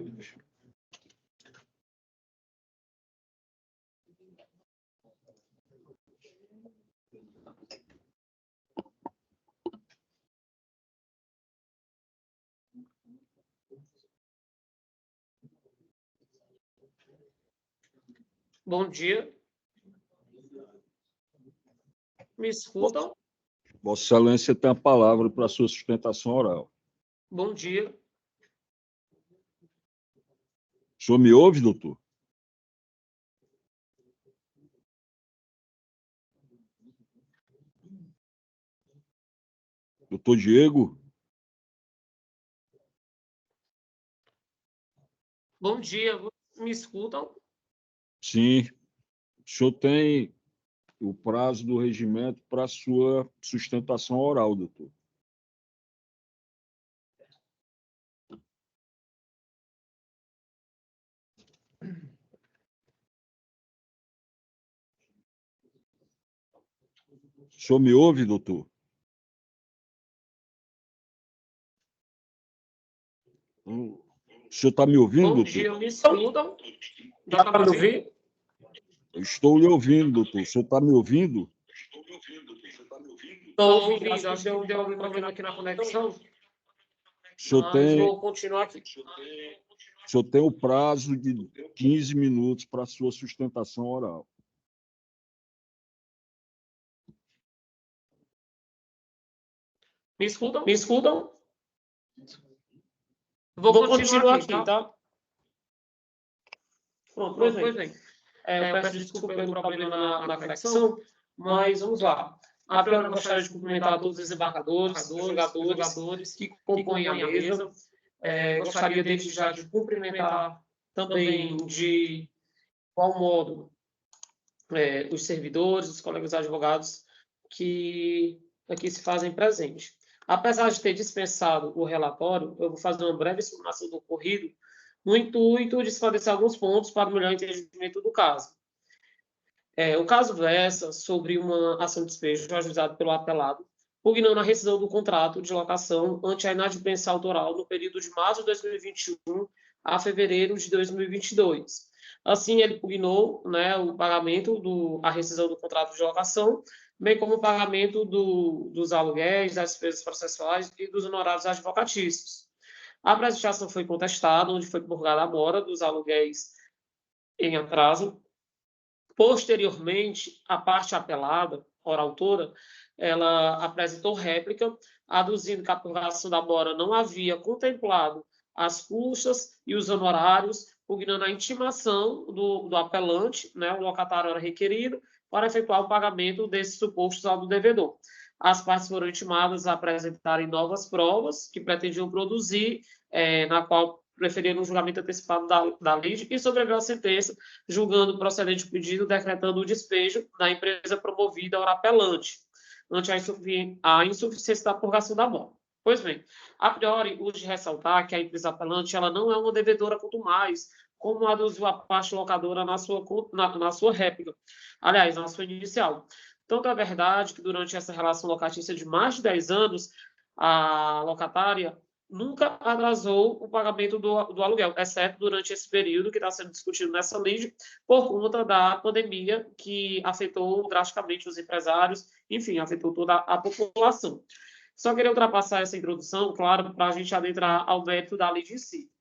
Bom dia. Me escutam? Vossa Excelência tem a palavra para a sua sustentação oral. Bom dia. O senhor me ouve, doutor? Doutor Diego? Bom dia. Me escutam? Sim. O senhor tem o prazo do regimento para a sua sustentação oral, doutor. O senhor me ouve, doutor? O senhor está me ouvindo, doutor? Bom dia, me escutam? Dá para me ouvir? Eu estou lhe ouvindo, doutor. O senhor está me ouvindo? Estou ouvindo. Acho que deu algum problema aqui na conexão. O senhor tem... Vou continuar aqui. O senhor tem o prazo de 15 minutos para a sua sustentação oral. Me escutam? Me escutam? Vou continuar aqui, tá? Pronto, pois bem. Eu peço desculpa pelo problema na conexão, mas vamos lá. A primeira, eu gostaria de cumprimentar todos os desembargadores, jogadores que compõem a mesa. Gostaria desde já de cumprimentar também, de qual modo os servidores, os colegas advogados que aqui se fazem presente. Apesar de ter dispensado o relatório, eu vou fazer uma breve explanação do ocorrido, no intuito de esclarecer alguns pontos para o melhor entendimento do caso. O caso versa sobre uma ação de despejo ajuizada pelo apelado, pugnando a rescisão do contrato de locação ante a inadimplência autoral no período de março de 2021 a fevereiro de 2022. Assim, ele pugnou, né, o pagamento a rescisão do contrato de locação, bem como o pagamento dos aluguéis, das despesas processuais e dos honorários advocatícios. A presente ação foi contestada, onde foi purgada a mora dos aluguéis em atraso. Posteriormente, a parte apelada, ora autora, ela apresentou réplica, aduzindo que a purgação da mora não havia contemplado as custas e os honorários, pugnando a intimação do apelante, né, o locatário era requerido, para efetuar o pagamento desses supostos ao do devedor. As partes foram intimadas a apresentarem novas provas que pretendiam produzir, na qual preferiram um julgamento antecipado da lide e sobreviveu a sentença, julgando procedente o pedido, decretando o despejo da empresa promovida ao apelante, ante a insuficiência da purgação da mora. Pois bem, a priori, urge ressaltar que a empresa apelante ela não é uma devedora quanto mais, como aduziu a parte locadora na sua réplica, aliás, na sua inicial. Tanto é verdade que durante essa relação locatícia de mais de 10 anos, a locatária nunca atrasou o pagamento do aluguel, exceto durante esse período que está sendo discutido nessa lei, por conta da pandemia que afetou drasticamente os empresários, enfim, afetou toda a população. Só queria ultrapassar essa introdução, claro, para a gente adentrar ao mérito da lei em si.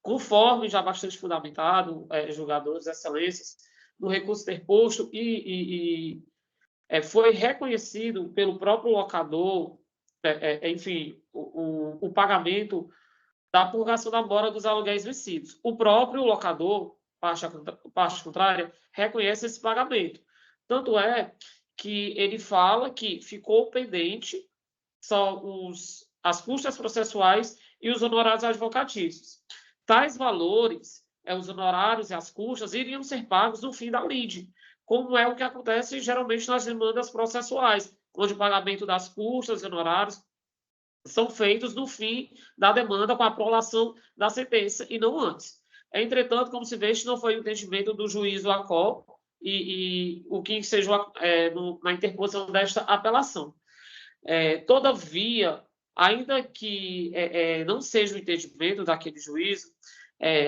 Conforme já bastante fundamentado, julgadores, excelências, no recurso interposto foi reconhecido pelo próprio locador, enfim, o pagamento da purgação da mora dos aluguéis vencidos. O próprio locador, parte contrária, reconhece esse pagamento. Tanto é que ele fala que ficou pendente só as custas processuais e os honorários advocatícios. Tais valores, os honorários e as custas, iriam ser pagos no fim da lide, como é o que acontece geralmente nas demandas processuais, onde o pagamento das custas e honorários são feitos no fim da demanda com a prolação da sentença e não antes. Entretanto, como se vê, este não foi o entendimento do juízo ACOL e o que seja na interposição desta apelação. Todavia, ainda que não seja o entendimento daquele juízo,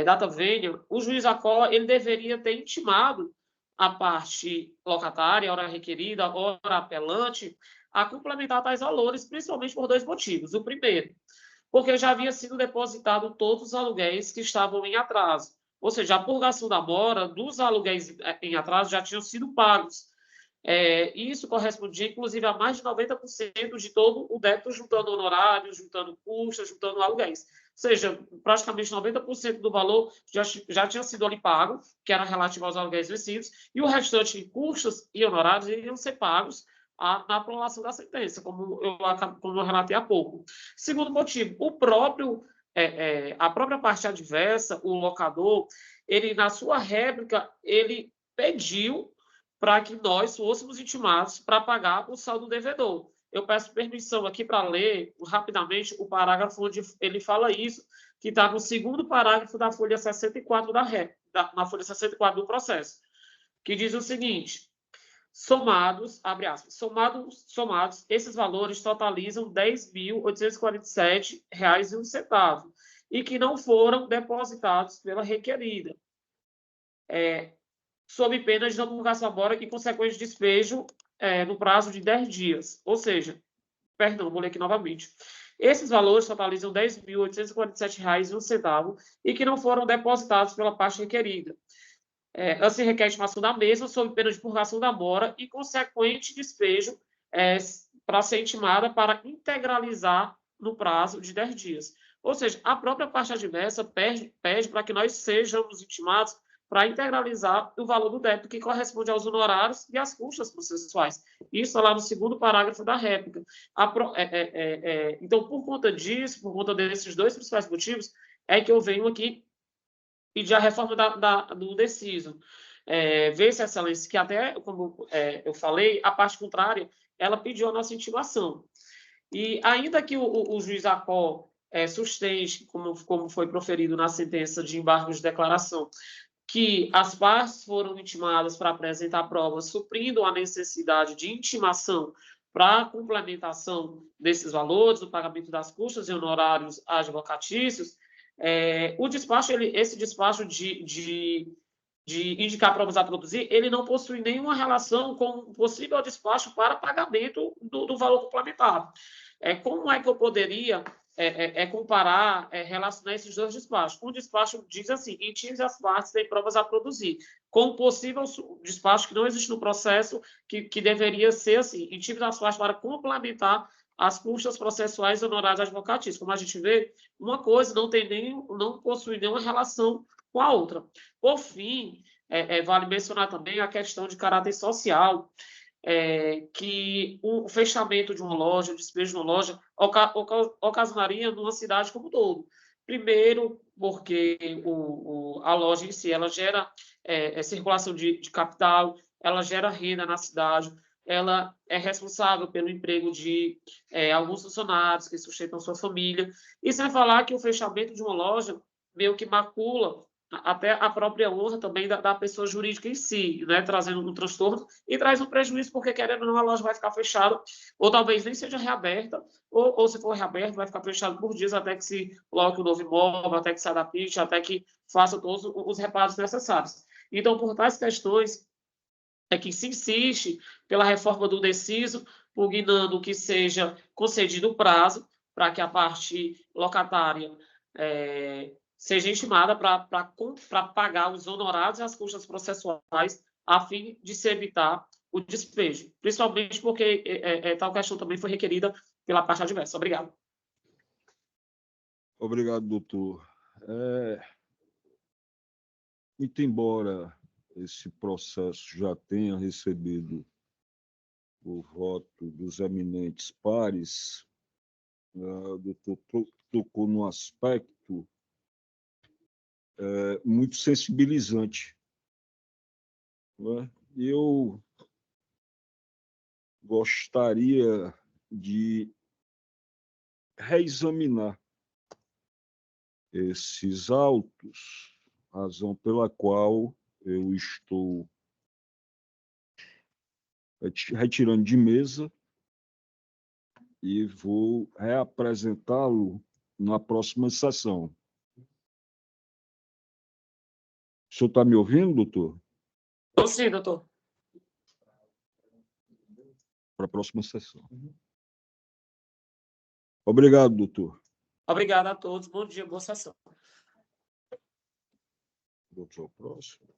data vênia, o juiz ACOL ele deveria ter intimado a parte locatária, hora requerida, hora apelante, a complementar tais valores, principalmente por dois motivos. O primeiro, porque já havia sido depositado todos os aluguéis que estavam em atraso. Ou seja, a purgação da mora dos aluguéis em atraso já tinham sido pagos. Isso correspondia, inclusive, a mais de 90% de todo o débito, juntando honorários, juntando custas, juntando aluguéis. Ou seja, praticamente 90% do valor já tinha sido ali pago, que era relativo aos aluguéis vencidos, e o restante, custas e honorários, iriam ser pagos na prolação da sentença, como eu relatei há pouco. Segundo motivo, a própria parte adversa, o locador, ele, na sua réplica, ele pediu para que nós fôssemos intimados para pagar o saldo devedor. Eu peço permissão aqui para ler rapidamente o parágrafo onde ele fala isso, que está no segundo parágrafo da folha 64 na folha 64 do processo, que diz o seguinte: somados, abre aspas, somados, esses valores totalizam R$ 10.847,01 e que não foram depositados pela requerida, sob pena de não purgação da mora e consequente despejo no prazo de 10 dias. Ou seja, vou ler aqui novamente. Esses valores totalizam R$ 10.847,01 e que não foram depositados pela parte requerida. Assim, requer a intimação da mesma sob pena de purgação da mora e consequente despejo para ser intimada para integralizar no prazo de 10 dias. Ou seja, a própria parte adversa pede para que nós sejamos intimados para integralizar o valor do débito que corresponde aos honorários e às custas processuais. Isso lá no segundo parágrafo da réplica. Então, por conta disso, por conta desses dois principais motivos, é que eu venho aqui pedir a reforma do deciso. Vê-se, Excelência, que até, como eu falei, a parte contrária, ela pediu a nossa intimação. E ainda que o juiz Acó sustente, como foi proferido na sentença de embargo de declaração, que as partes foram intimadas para apresentar provas, suprindo a necessidade de intimação para a complementação desses valores, do pagamento das custas e honorários advocatícios, esse despacho de indicar provas a produzir, ele não possui nenhuma relação com o possível despacho para pagamento do valor complementar. Como é que eu poderia comparar, relacionar esses dois despachos? Um despacho diz assim: intime as partes têm provas a produzir, com o possível despacho que não existe no processo, que deveria ser assim: intime as partes para complementar as custas processuais e honorários advocatícios. Como a gente vê, uma coisa não possui nenhuma relação com a outra. Por fim, vale mencionar também a questão de caráter social, que o fechamento de uma loja, o despejo de uma loja, ocasionaria numa cidade como um todo. Primeiro, porque a loja em si ela gera circulação de capital, ela gera renda na cidade, ela é responsável pelo emprego de alguns funcionários que sustentam sua família, e sem falar que o fechamento de uma loja meio que macula até a própria honra também da pessoa jurídica em si, né? Trazendo um transtorno e traz um prejuízo, porque querendo ou não, a loja vai ficar fechada, ou talvez nem seja reaberta, ou se for reaberta, vai ficar fechada por dias até que se coloque um novo imóvel, até que se adapte, até que faça todos os reparos necessários. Então, por tais questões, que se insiste pela reforma do deciso, pugnando que seja concedido o prazo para que a parte locatária seja intimada para pagar os honorários e as custas processuais, a fim de se evitar o despejo, principalmente porque tal questão também foi requerida pela parte adversa. Obrigado. Obrigado, doutor. Muito embora esse processo já tenha recebido o voto dos eminentes pares, o doutor tocou num aspecto muito sensibilizante. Né? Eu gostaria de reexaminar esses autos, razão pela qual eu estou retirando de mesa e vou reapresentá-lo na próxima sessão. O senhor está me ouvindo, doutor? Estou sim, doutor. Para a próxima sessão. Obrigado, doutor. Obrigado a todos. Bom dia, boa sessão. Doutor, próximo.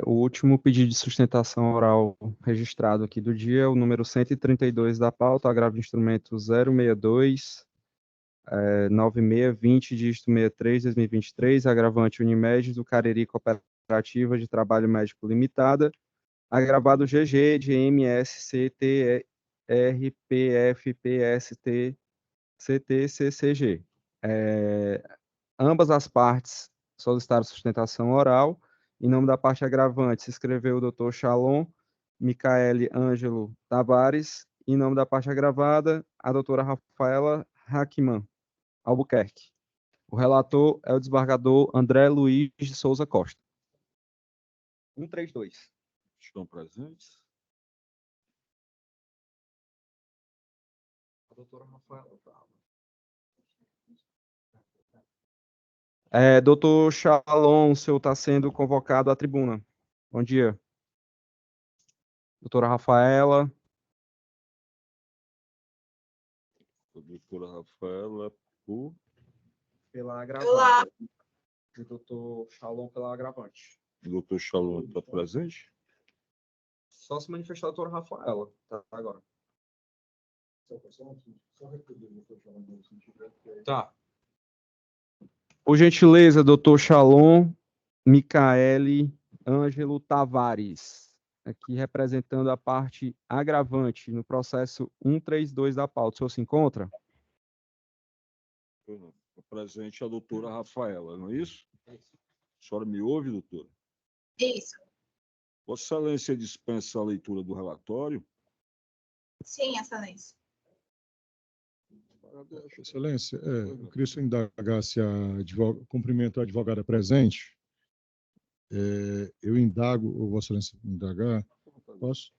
O último pedido de sustentação oral registrado aqui do dia é o número 132 da pauta, agravo de instrumento 062, 9620, dígito 63, 2023, agravante Unimed do Cariri Cooperativa de Trabalho Médico Limitada, agravado GG de MSCT RPFPST CTCCG. Ambas as partes solicitaram sustentação oral. Em nome da parte agravante, se escreveu o doutor Shalom Micaele Ângelo Tavares. Em nome da parte agravada, a doutora Rafaela Hackman Albuquerque. O relator é o desembargador André Luiz de Souza Costa. 132. Estão presentes? A doutora Rafaela estava. Doutor Shalom, o senhor está sendo convocado à tribuna. Bom dia. Doutora Rafaela. Doutora Rafaela, pela agravante. O doutor Shalom pela agravante. O doutor Shalom está presente? Só se manifestar a doutora Rafaela, tá agora. Tá. Por gentileza, doutor Shalom Micaele Ângelo Tavares, aqui representando a parte agravante no processo 132 da pauta. O senhor se encontra? Presente a doutora Rafaela, não é isso? senhora me ouve, doutora? Isso. Vossa Excelência dispensa a leitura do relatório? Sim, Excelência. Excelência, eu queria só indagar se cumprimento a advogada presente. Eu indago, ou Vossa Excelência indagar, posso?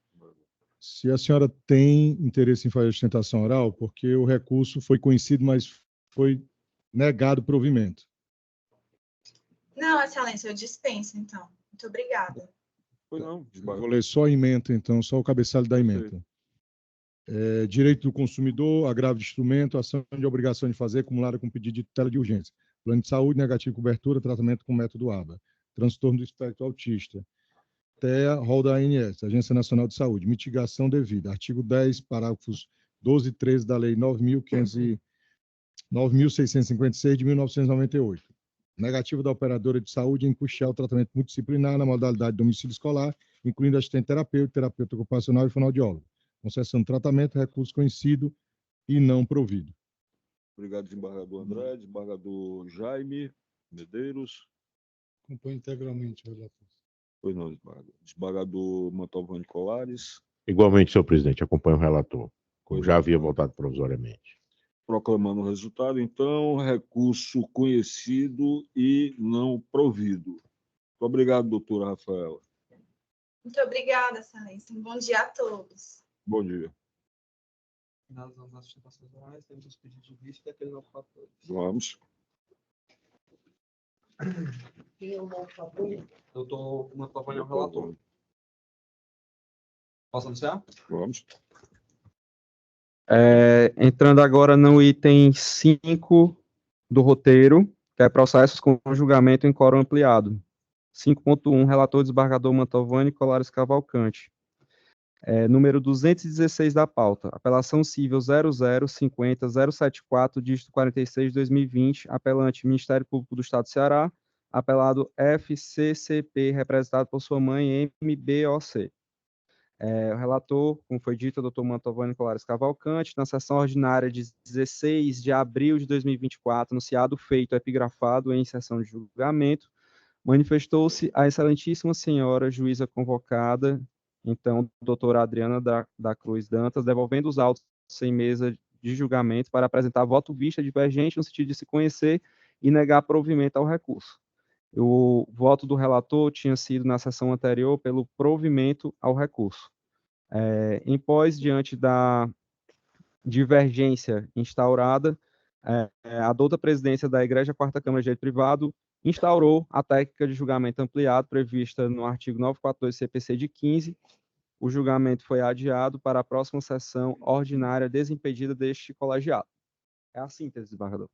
Se a senhora tem interesse em fazer a sustentação oral, porque o recurso foi conhecido, mas foi negado provimento. Não, Excelência, eu dispenso, então. Muito obrigada. Pois não. Vou ler só a ementa, então, só o cabeçalho da ementa. Direito do consumidor, agravo de instrumento, ação de obrigação de fazer, acumulada com pedido de tutela de urgência. Plano de saúde, negativo de cobertura, tratamento com método ABA. Transtorno do espectro autista. TEA, rol da ANS, Agência Nacional de Saúde. Mitigação devida. Artigo 10, parágrafos 12 e 13 da Lei 9.656 de 1998. Negativo da operadora de saúde em custear o tratamento multidisciplinar na modalidade domicílio escolar, incluindo assistente terapêutico, terapeuta ocupacional e fonoaudiólogo. Concessão de tratamento, recurso conhecido e não provido. Obrigado, desembargador André. Desembargador Jaime Medeiros. Acompanho integralmente o relator. Pois não, desembargador. Desembargador Mantovani Colares. Igualmente, senhor presidente, acompanho o relator, como já havia votado provisoriamente. Proclamando o resultado, então, recurso conhecido e não provido. Muito obrigado, doutora Rafaela. Muito obrigada, Excelência. Um bom dia a todos. Bom dia. Finalizamos as sustentações orais, temos os pedidos de vista e aquele novo fator. Vamos. Quem é o novo fator? Doutor Mantovani é o relator. Posso anunciar? Vamos. Entrando agora no item 5 do roteiro, que é processos com julgamento em quórum ampliado. 5.1, relator desembargador Mantovani Colares Cavalcante. Número 216 da pauta. Apelação civil 0050074, dígito 46, 2020, apelante Ministério Público do Estado do Ceará, apelado FCCP, representado por sua mãe MBOC. O relator, como foi dito, é o doutor Mantovani Colares Cavalcante, na sessão ordinária de 16 de abril de 2024, anunciado feito epigrafado em sessão de julgamento, manifestou-se a excelentíssima senhora juíza convocada, então, doutora Adriana da Cruz Dantas, devolvendo os autos sem mesa de julgamento para apresentar voto vista divergente no sentido de se conhecer e negar provimento ao recurso. O voto do relator tinha sido, na sessão anterior, pelo provimento ao recurso. Em pós, diante da divergência instaurada, a douta presidência da Igreja Quarta Câmara de Direito Privado instaurou a técnica de julgamento ampliado prevista no artigo 942 CPC de 15. O julgamento foi adiado para a próxima sessão ordinária desimpedida deste colegiado. É a síntese, desembargador.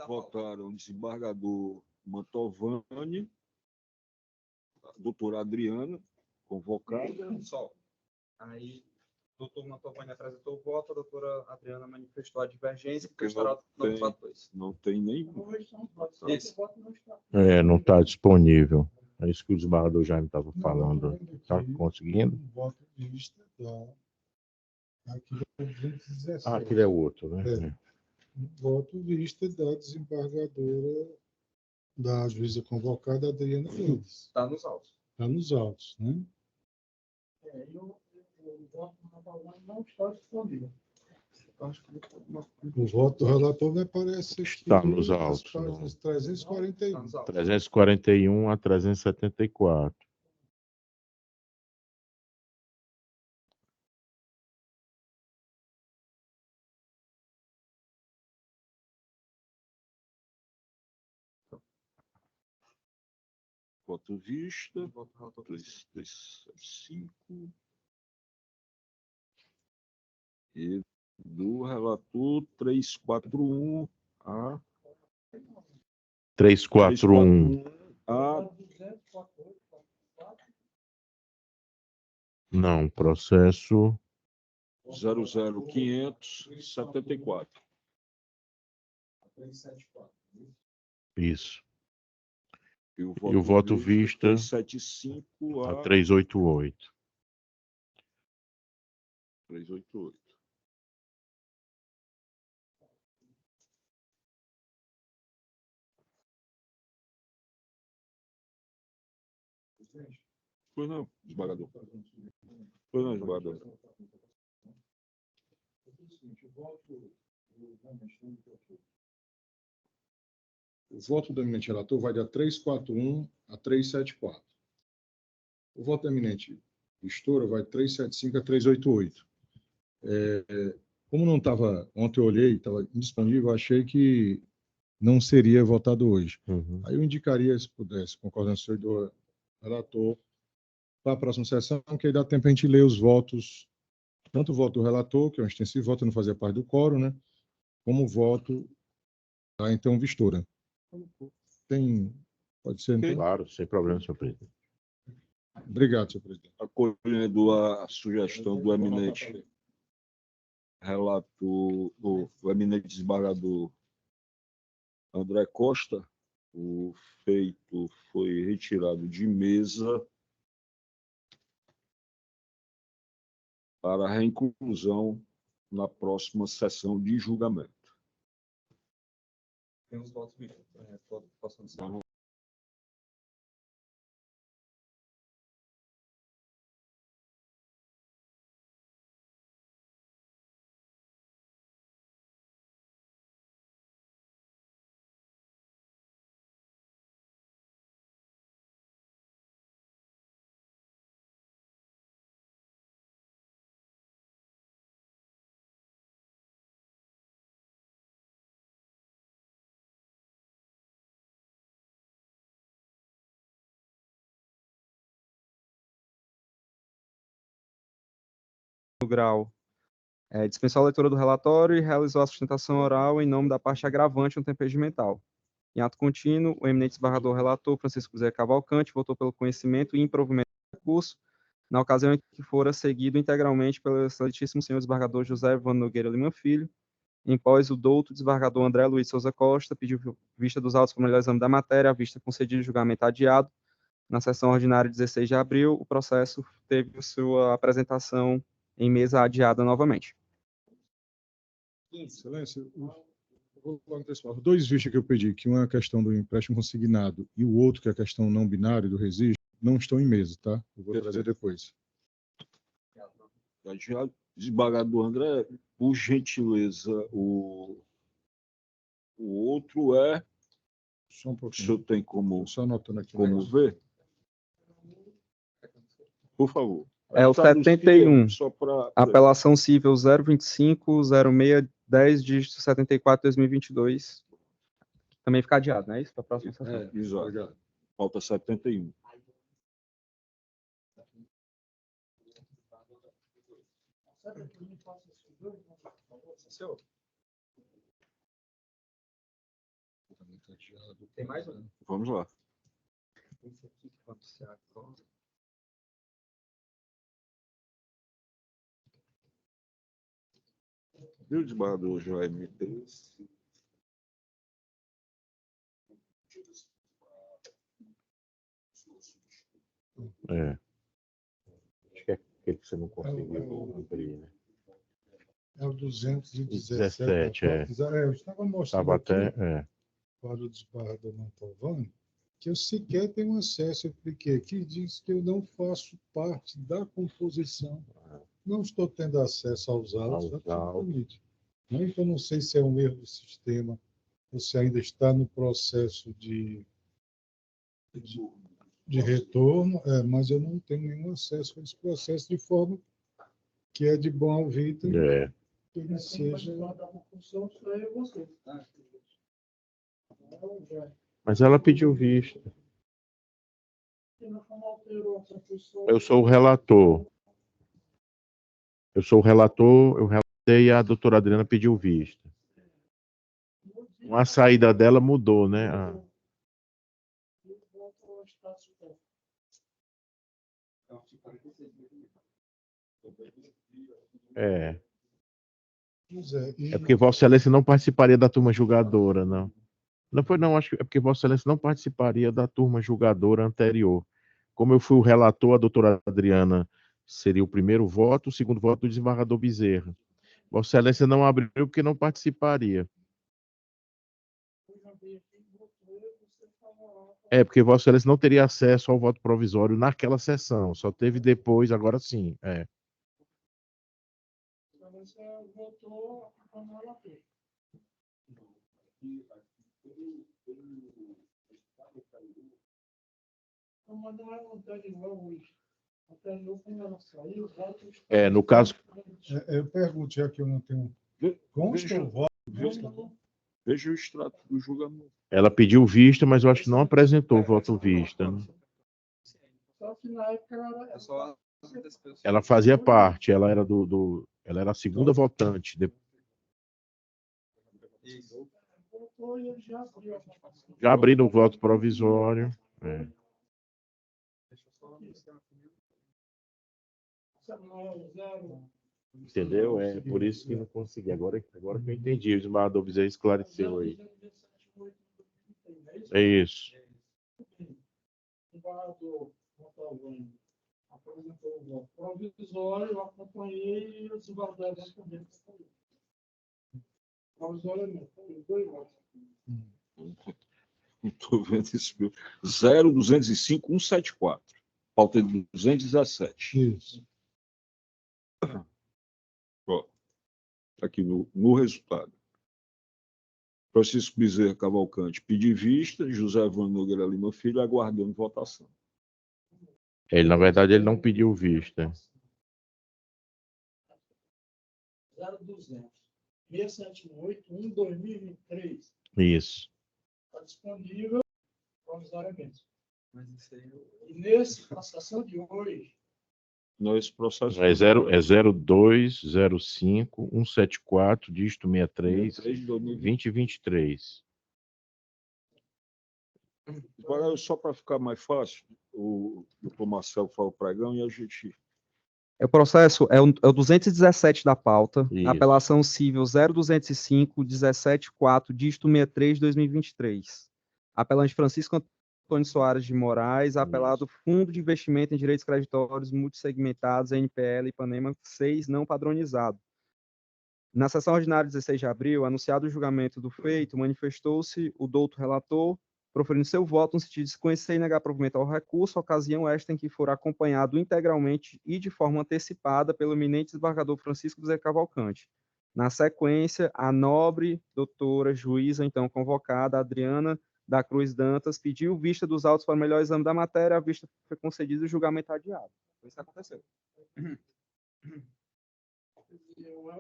Votaram o desembargador Mantovani, a doutora Adriana, convocada. Só. Aí, o doutor Mantovani apresentou o voto, a doutora Adriana manifestou a divergência, porque estará no fato 2. Não tem nenhum. Não está disponível. É isso que o desembargador Jaime estava falando. Está conseguindo? Voto de vista da... Aquilo é 217. Aquele é o outro, né? Voto de vista da desembargadora, da juíza convocada, Adriana Mendes. Está nos autos. Está nos autos, né? O voto não está disponível. O voto do relator vai aparecer. Está nos autos. 341. 341 a 374. Voto vista. Voto relator 375. E do relator 341 a 341 a não, processo 00574. Isso. E o voto vista 375 a 388. 388. Pois não, desembargador. Pois não, desembargador. O voto do eminente relator vai de 341 a 374. O voto do eminente gestora vai de 375 a 388. Como não estava, ontem eu olhei, estava indisponível, achei que não seria votado hoje. Aí eu indicaria, se pudesse, concordando com o senhor do relator, para a próxima sessão, que aí dá tempo a gente ler os votos, tanto o voto do relator, que é um extensivo voto, não fazia parte do quórum, né? Como o voto da então vistora. Pode ser, então? Claro, sem problema, senhor presidente. Obrigado, senhor presidente. Acolhendo a sugestão do eminente relator, o eminente desembargador André Costa, o feito foi retirado de mesa para reinclusão na próxima sessão de julgamento. Tem os votos, bicho. Posso anunciar? Grau dispensou a leitura do relatório e realizou a sustentação oral em nome da parte agravante no tempo regimental. Em ato contínuo, o eminente desembargador relator Francisco José Cavalcante votou pelo conhecimento e improvimento do recurso, na ocasião em que fora seguido integralmente pelo excelentíssimo senhor desembargador José Evandro Nogueira Lima Filho, em pós o douto desembargador André Luiz Souza Costa pediu vista dos autos para o melhor exame da matéria, a vista concedida e julgamento adiado. Na sessão ordinária de 16 de abril, o processo teve sua apresentação em mesa adiada novamente. Excelência, vou antecipar. Os dois vistos que eu pedi, que uma é a questão do empréstimo consignado e o outro, que é a questão não binária do registro, não estão em mesa, tá? Eu vou trazer depois. Desembargador André, por gentileza, o outro é... Só um pouquinho. O senhor tem como, só anotando aqui como ver? Por favor. É o 71, só pra... apelação civil 025-06-10, dígito 74/2022. Também fica adiado, não é isso? Para a próxima sessão. Exato. Falta 71. Tem mais um? Vamos lá. Esse aqui que pode ser agora. E o desembargador Joel M3? Acho que é aquele que você não conseguiu cumprir, né? É o 217. 17, eu estava mostrando até, para o desembargador Mantovani que eu sequer tenho acesso, porque aqui diz que eu não faço parte da composição. Não estou tendo acesso aos autos, absolutamente. Então, não sei se é um erro do sistema ou se ainda está no processo de retorno, mas eu não tenho nenhum acesso a esse processo, de forma que é de bom alvitre que ele seja... Mas ela pediu vista. Eu sou o relator. Eu relatei e a doutora Adriana pediu vista. A saída dela mudou, né? É porque Vossa Excelência não participaria da turma julgadora, não. Não foi, não, acho que é porque Vossa Excelência não participaria da turma julgadora anterior. Como eu fui o relator, a doutora Adriana seria o primeiro voto, o segundo voto do desembargador Bezerra. Vossa Excelência não abriu porque não participaria. É, porque Vossa Excelência não teria acesso ao voto provisório naquela sessão, só teve depois, agora sim. É. Você votou a relator. Mas não é anterior hoje. Anterior, quando ela saiu, votos. É, no caso. Eu pergunto, já que eu não tenho. Consta o voto? Veja o extrato do julgamento. Ela pediu vista, mas eu acho que não apresentou o voto vista. Né? Só que na época Ela fazia parte, ela era ela era a segunda votante. Já abriram o voto provisório. É. Entendeu? É por isso que não consegui. Agora que eu entendi, o desembargador Bezerra esclareceu aí. É isso. O desembargador apresentou o voto provisório, eu acompanhei e o desembargador respondeu. Provisório não, foi 2 votos. Não estou vendo isso. 0205174. Pauta de 217. Isso. Ó, aqui no resultado. Francisco Bezerra Cavalcante, pedir vista. José Evandro Nogueira Lima Filho, aguardando votação. Na verdade, ele não pediu vista. 0200 678 2023. Isso. Está disponível provisoriamente. E nesse processo de hoje. Nesse processo. É 0205-174, dígito 63, 2023. Agora, só para ficar mais fácil, o doutor Marcelo fala o pregão e a gente. O processo é o 217 da pauta, Isso. apelação civil 0205-174, dígito 63, 2023. Apelante Francisco Antônio Soares de Moraes, apelado Fundo de Investimento em Direitos Creditórios Multissegmentados, NPL Ipanema 6, não padronizado. Na sessão ordinária de 16 de abril, anunciado o julgamento do feito, manifestou-se o douto relator, proferindo seu voto no sentido de desconhecer e negar provimento ao recurso, ocasião esta em que for acompanhado integralmente e de forma antecipada pelo eminente desembargador Francisco Bezerra Cavalcante. Na sequência, a nobre doutora juíza, então convocada, Adriana da Cruz Dantas, pediu vista dos autos para o melhor exame da matéria, a vista foi concedida e o julgamento adiado. Foi isso que aconteceu.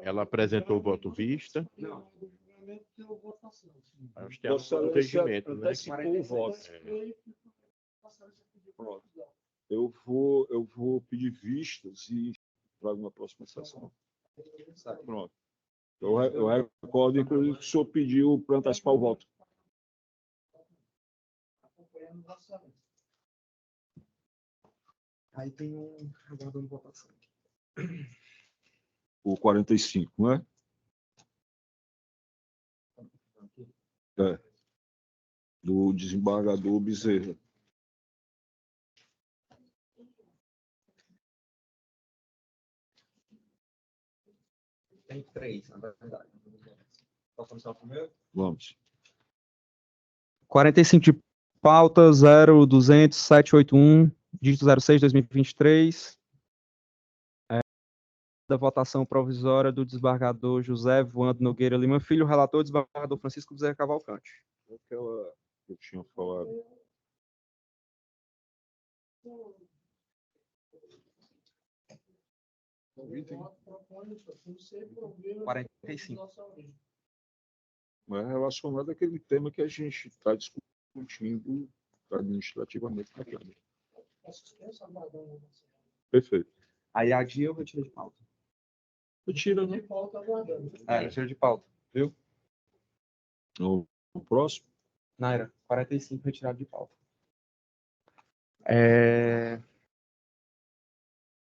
Ela apresentou o voto vista. Não. Acho que é o regimento, né? Antecipou o voto. Pronto. Eu vou pedir vistas e trago na próxima sessão. Pronto. Eu recordo, inclusive, que o senhor pediu para antecipar o voto. Aí tem um aguardando votação. O 45, não é? É. Do desembargador Bezerra. Tem 3, na verdade. Posso começar o primeiro? Vamos. 45 de pauta, 0200781, dígito 06, 2023. Da votação provisória do desembargador José Evandro Nogueira Lima Filho, relator desembargador Francisco Bezerra Cavalcante. Aquela que eu tinha falado. Mas é relacionado àquele tema que a gente está discutindo administrativamente na Câmara. Perfeito. Aí a dia eu retiro de pauta. Retira, né? Retiro de pauta, viu? O próximo? Naira, 45 retirado de pauta.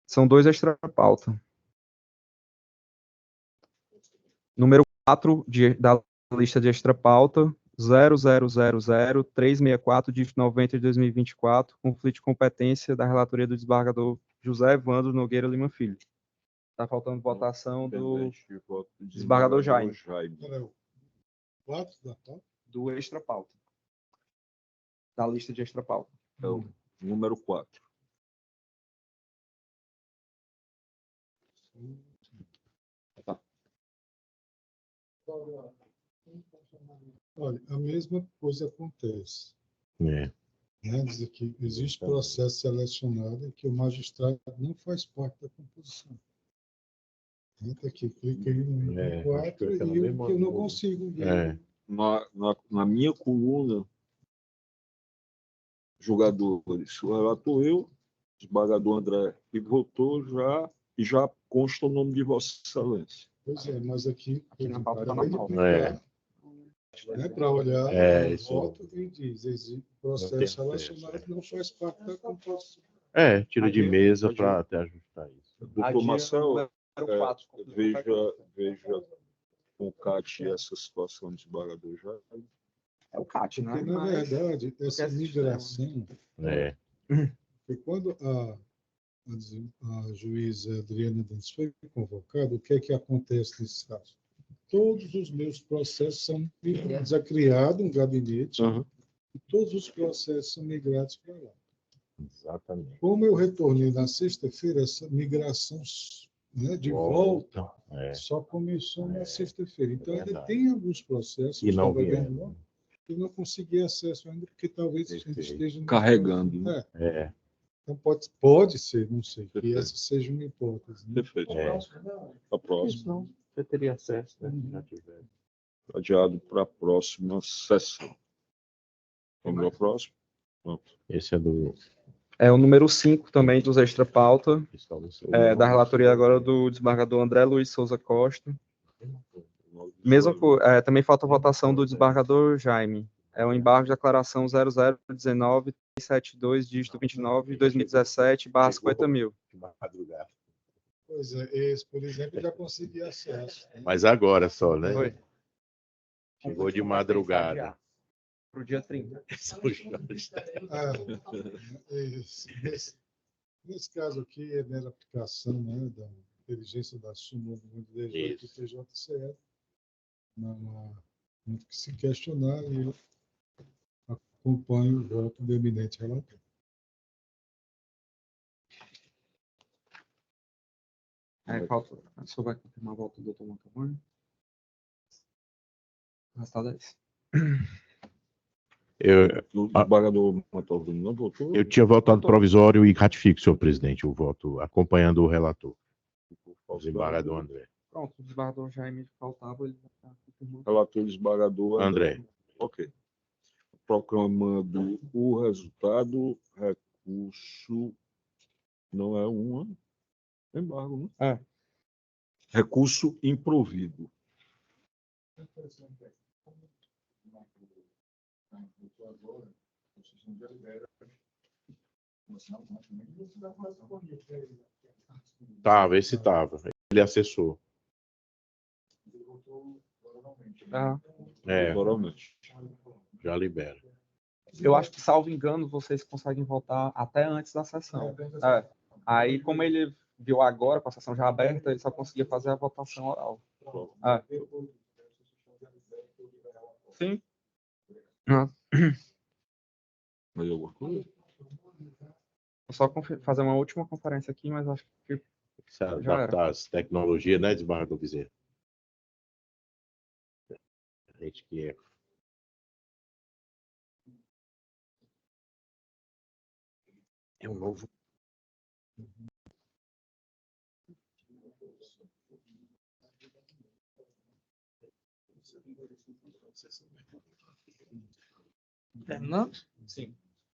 São 2 extra pauta. Número 4 da lista de extra pauta, 0000364, dígito 90 de 2024, conflito de competência da relatoria do desembargador José Evandro Nogueira Lima Filho. Está faltando votação do desembargador Jaime. Do extra pauta? Do extra pauta. da lista de extra pauta. É o número 4. Olha, a mesma coisa acontece. É. Né? Dizer que existe processo selecionado em que o magistrado não faz parte da composição. Entra aqui, clica aí no item 4 e eu não consigo ver. Na minha coluna, jogadores, o relator eu, o desembargador André, que votou já, e já consta o nome de Vossa Excelência. Pois é, mas aqui na pauta tá vai normal. né, para olhar o voto e diz, existe processo relacionado que não faz parte da composição. Tira de mesa para até ajustar isso. Doutor Marcel, veja com o CAT essa situação de desembargador já. É o CAT, né? Porque, na verdade, essa migração... Porque quando a juíza Adriana Dantas foi convocada, o que é que acontece nesse caso? Todos os meus processos são migrados. É criado um gabinete e todos os processos são migrados para lá. Exatamente. Como eu retornei na sexta-feira, essa migração, né, de volta só começou na sexta-feira. Então, ainda tem alguns processos que não estava vieram. vendo lá, que não consegui acesso ainda, porque talvez a gente esteja... Carregando. Né? Então, pode ser, não sei, que essa seja uma hipótese. Né? Perfeito. A próxima. Você teria acesso, né? Já tiver. Adiado para a próxima sessão. Vamos ao próximo? Pronto. Esse é do... É o número 5 também dos extra pauta, da relatoria agora do desembargador André Luiz Souza Costa. Também falta a votação do desembargador Jaime. É o embargo de declaração 0019-372, dígito 29, 2017, barra 50.000. Pois é, esse, por exemplo, já consegui acesso. Né? Mas agora só, né? Foi. Chegou de madrugada. Para o dia 30. Nesse caso aqui, é mera aplicação, né, da inteligência da súmula do 18 do TJCE. Não há muito que se questionar e eu acompanho o voto do eminente relator. Só vai confirmar a volta do doutor Mantovani? O resultado é esse. O desembargador Mantovani não votou? Eu tinha votado provisório e ratifico, senhor presidente, o voto, acompanhando o relator, o desembargador André. Pronto, o desembargador Jaime faltava, ele já está confirmando. Relator desembargador André. Ok. Proclamando o resultado, recurso não é embargo, né? Recurso improvido. Esse estava. Ele acessou. Já libera. Eu acho que, salvo engano, vocês conseguem votar até antes da sessão. Aí, como ele viu agora, com a sessão já aberta, ele só conseguia fazer a votação oral. Sim. Mais alguma coisa? Vou só fazer uma última conferência aqui, mas acho que se adaptar às tecnologias, né, desembargador Bezerra? A gente que é. É um novo. Terminando? Sim.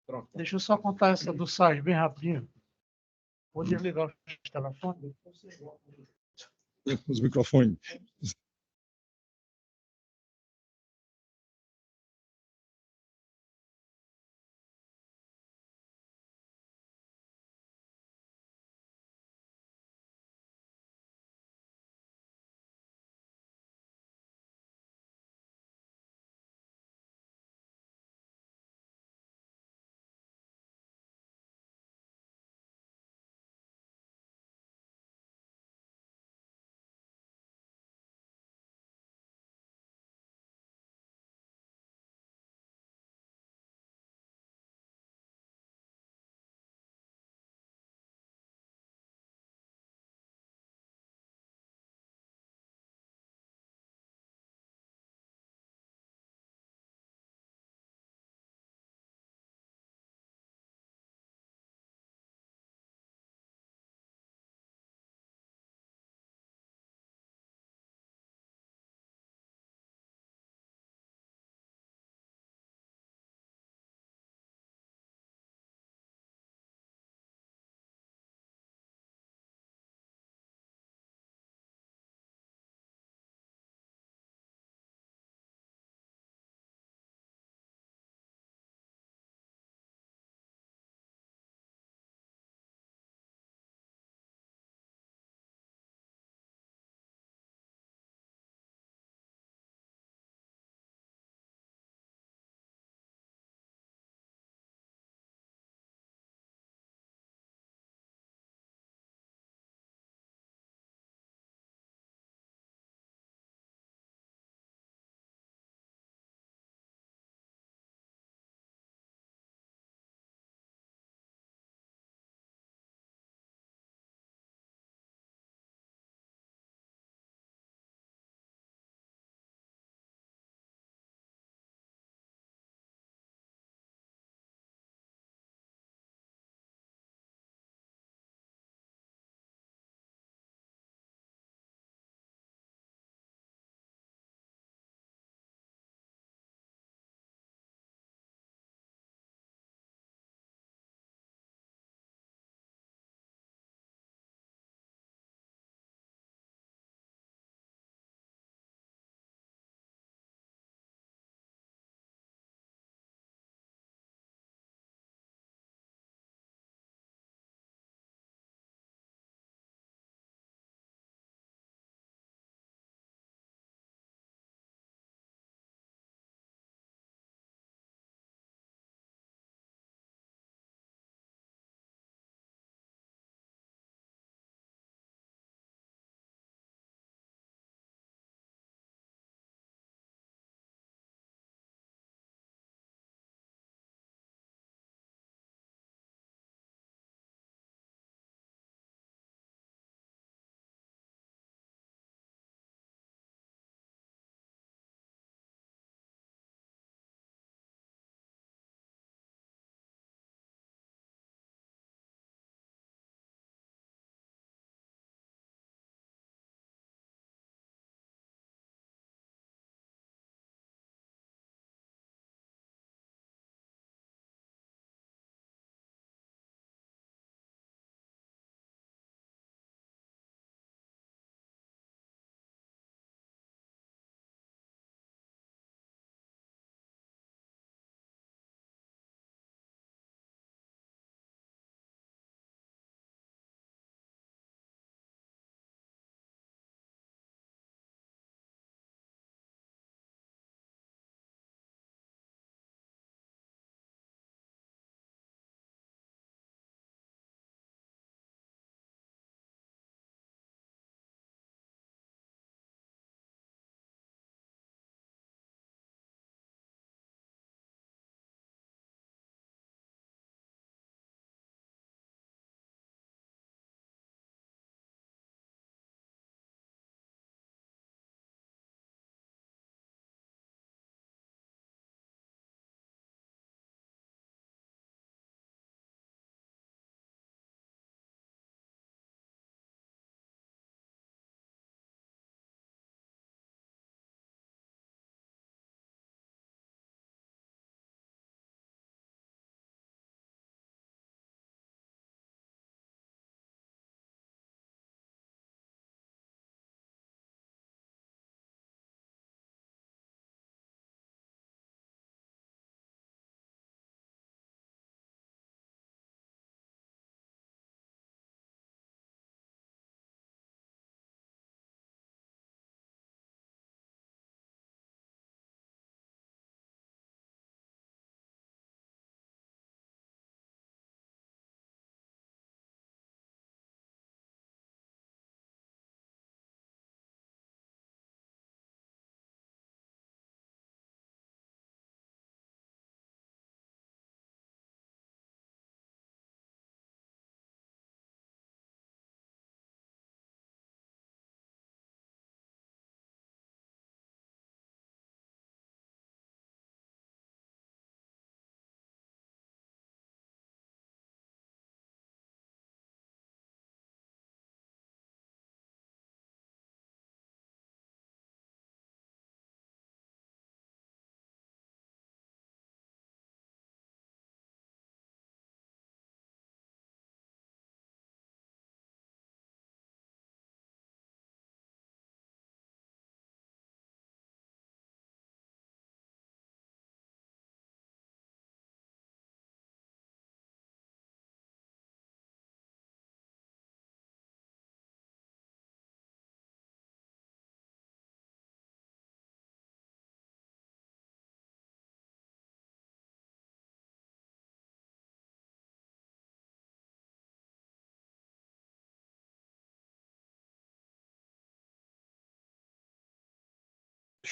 Pronto. Deixa eu só contar essa do Sérgio bem rapidinho. Vou desligar o telefone. Os microfones.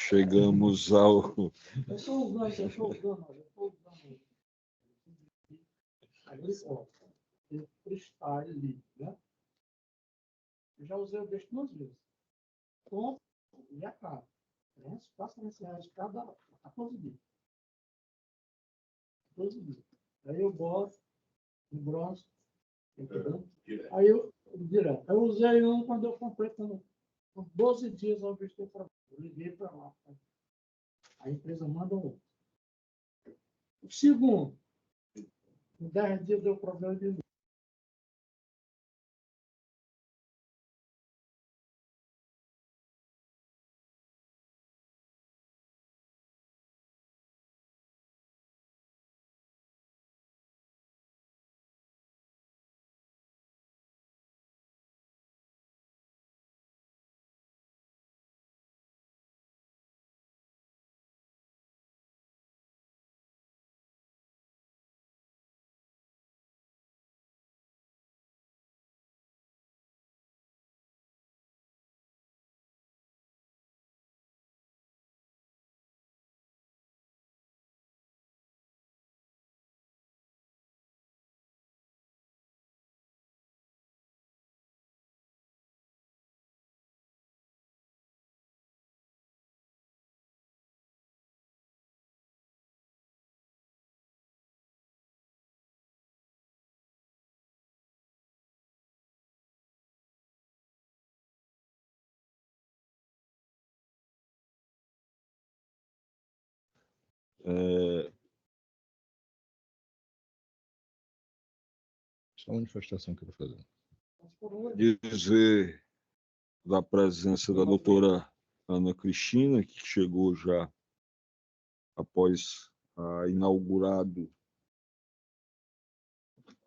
chegamos ao... Eu estou usando. Aí, ó, tem freestyle, né? Eu já usei o texto 2 vezes. Ponto e acaba. Passa nesse reais cada 14 dias. 14 dias. Aí eu boto no bronze, entendeu? Aí eu, direto. Eu usei um quando eu comprei com 12 dias eu vesti para eu liguei para lá. A empresa manda um outro. O segundo, em 10 dias deu problema de novo. Só uma manifestação que eu vou fazer. Dizer da presença da doutora Ana Cristina, que chegou já após a inaugurado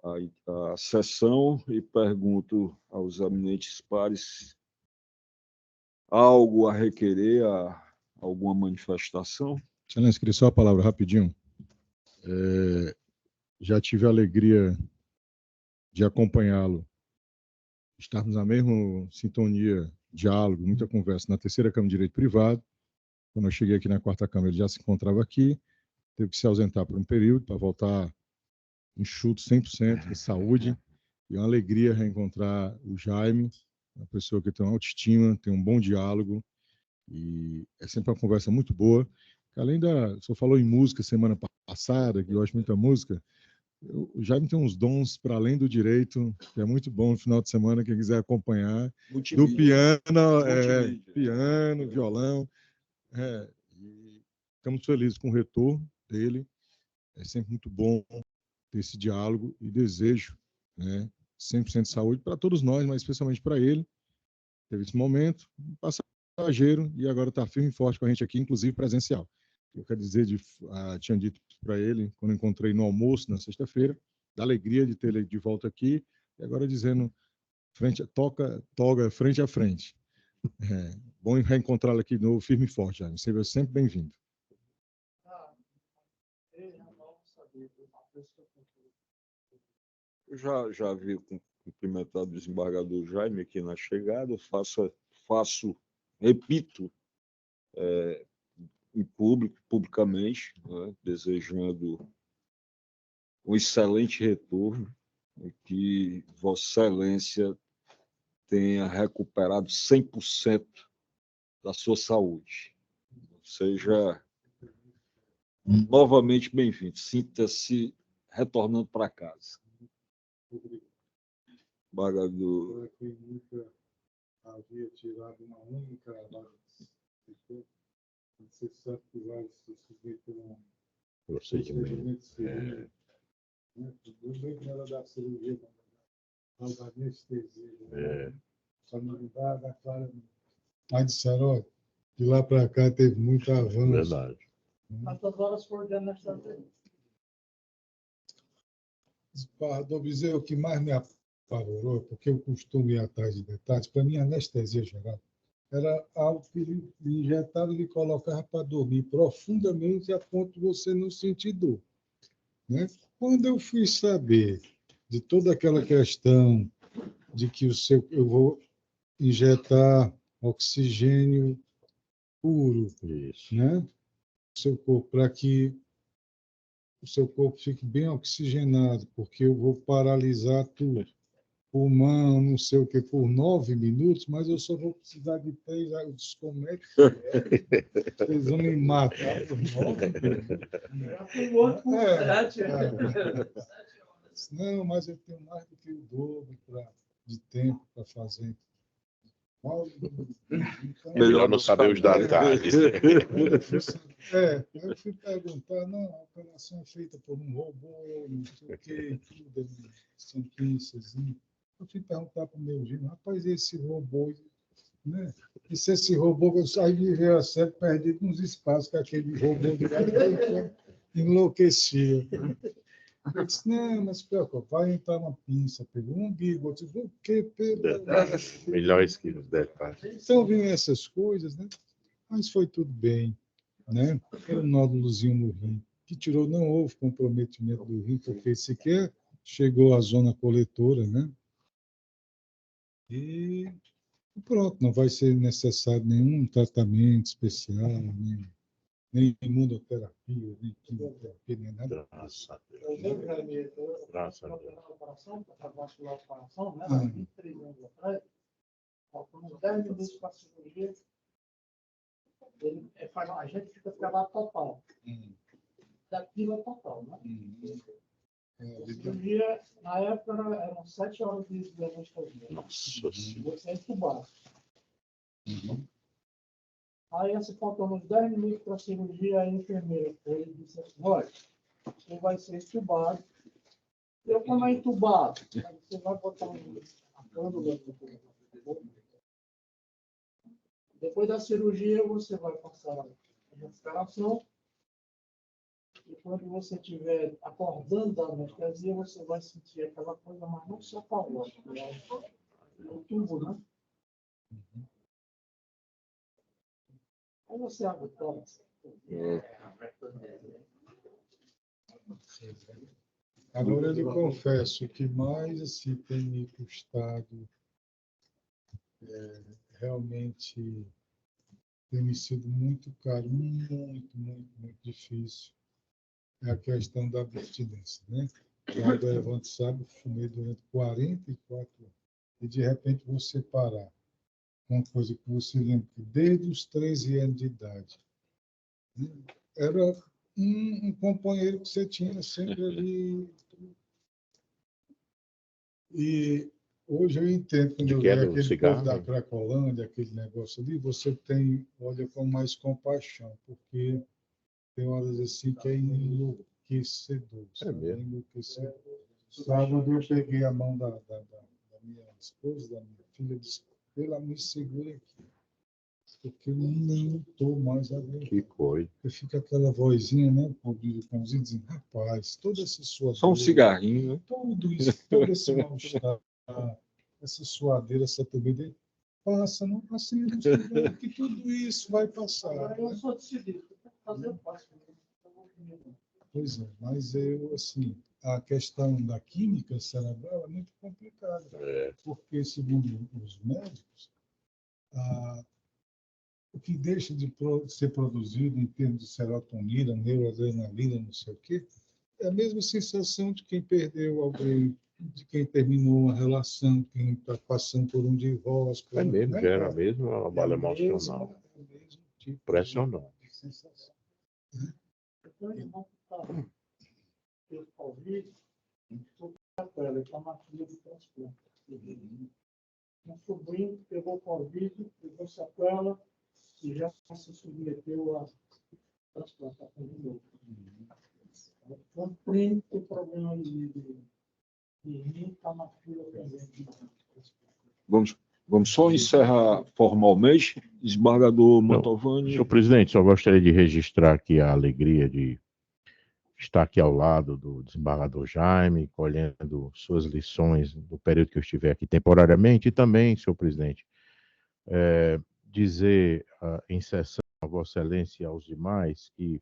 a sessão, e pergunto aos eminentes pares algo a requerer, alguma manifestação. Excelência, queria só a palavra rapidinho. Já tive a alegria de acompanhá-lo, estarmos na mesma sintonia, diálogo, muita conversa na terceira Câmara de Direito Privado. Quando eu cheguei aqui na quarta Câmara, ele já se encontrava aqui, teve que se ausentar por um período para voltar enxuto 100% de saúde. E é uma alegria reencontrar o Jaime, uma pessoa que tem uma autoestima, tem um bom diálogo, e é sempre uma conversa muito boa. Além da... O senhor falou em música semana passada, que eu gosto muito da música. O Jaime tem uns dons para além do direito, que é muito bom no final de semana, quem quiser acompanhar. Do piano, piano, violão. E estamos felizes com o retorno dele. É sempre muito bom ter esse diálogo e desejo, né, 100% de saúde para todos nós, mas especialmente para ele. Teve esse momento, passageiro, e agora está firme e forte com a gente aqui, inclusive presencial. Eu quero dizer, tinha dito para ele, quando encontrei no almoço, na sexta-feira, da alegria de ter ele de volta aqui, e agora dizendo, toga frente a frente. Bom reencontrá-lo aqui de novo, firme e forte, Jaime. Seja sempre bem-vindo. Eu já havia cumprimentado o desembargador Jaime aqui na chegada, repito, em público, publicamente, né, desejando um excelente retorno e que Vossa Excelência tenha recuperado 100% da sua saúde. Seja novamente bem-vindo. Sinta-se retornando para casa. Embargador. Havia tirado uma única você sabe que vai se submeter a um procedimento civil. Não era da cirurgia, não da anestesia. Só não dá da clara. Mas disseram, olha, de lá para cá teve muito avanço. Verdade. Quantas horas por dia nós estamos aí? Dom Bezerra, o que mais me apavorou, porque eu costumo ir atrás de detalhes, para mim, anestesia geral era algo que lhe injetava e lhe colocava para dormir profundamente a ponto de você não sentir dor. Né? Quando eu fui saber de toda aquela questão de que eu vou injetar oxigênio puro, né? Seu corpo, para que o seu corpo fique bem oxigenado, porque eu vou paralisar tudo. Pulmão, não sei o que, por 9 minutos, mas eu só vou precisar de 3. Aí eu disse, como é que vocês vão me matar por 9 minutos? Não, mas eu tenho mais do que o dobro de tempo para fazer. Então, melhor não saber os detalhes. Eu fui perguntar, não, a operação é feita por um robô, não sei o que, tudo, cientistas. Eu fui perguntar para o meu gênio, rapaz, esse robô, né? E se esse robô, eu saí de ver a série perdido nos espaços, que aquele robô de lá enlouquecia. Eu disse, não, mas se preocupe, vai entrar na pinça, pegou um umbigo, eu disse, o quê? Melhores que os detalhes. Então, vinham essas coisas, né? Mas foi tudo bem, né? Era um nódulozinho no rim, que tirou, não houve comprometimento do rim, porque sequer chegou à zona coletora, né? E pronto, não vai ser necessário nenhum tratamento especial, nem imunoterapia, nem quimioterapia, nem nada. Graças a Deus. Graças a Deus. 23 anos atrás, faltando 10 minutos para a cirurgia, a gente fica travado total. Daquilo total, né? A cirurgia, na época, eram 7 horas de anestesia. Nossa Senhora. Você é entubado. Aí, assim, faltando uns 10 minutos para a cirurgia, a enfermeira foi e disse assim, olha, você vai ser entubado. Eu, como é entubado, aí você vai botar a cânula. Depois da cirurgia, você vai passar a recuperação. E quando você estiver acordando da anestesia, você vai sentir aquela coisa, mas não só palógica, é o tubo, né? Aí você abre o tórax. Agora, eu lhe confesso que mais assim, tem me custado, realmente tem me sido muito caro, muito difícil, é a questão da abstinência, né? O Evandro sabe, fumei durante 44 anos, e de repente você parar. Uma coisa que você lembra que desde os 13 anos de idade, né, era um companheiro que você tinha sempre ali. E hoje eu entendo, quando eu vejo aquele povo da Cracolândia, aquele negócio ali, você olha com mais compaixão, porque tem horas assim que é enlouquecedor. É mesmo. Enlouquecedor. Sábado eu peguei a mão da minha esposa, da minha filha, e disse, pelo amor, segura aqui, porque eu não estou mais aguentando. Que coisa. Fica aquela vozinha, né, com os dizendo, rapaz, toda essa sua só um cigarrinho, né? Tudo isso, todo esse mal-estar, essa suadeira, essa turbidez, passa, não passa, que tudo isso vai passar. Agora eu sou decidido, fazer o passo. Pois é, mas eu, assim, a questão da química cerebral é muito complicada, porque, segundo os médicos, o que deixa de ser produzido em termos de serotonina, neuroadrenalina, não sei o quê, é a mesma sensação de quem perdeu alguém, de quem terminou uma relação, quem está passando por um divórcio. É mesmo, gera mesmo uma bala emocional. Impressionante. Então, eles vão ficar pelo Covid, sobre a pele, que é uma filha de transplante. Um sobrinho que pegou Covid, pegou sequela e já se submeteu a transplantação de novo. Um primo tem problema de rim, está na fila também. Vamos só encerrar formalmente. Desembargador Mantovani. Senhor presidente, só gostaria de registrar aqui a alegria de estar aqui ao lado do desembargador Jaime, colhendo suas lições do período que eu estiver aqui temporariamente, e também, senhor presidente, dizer em sessão a Vossa Excelência e aos demais que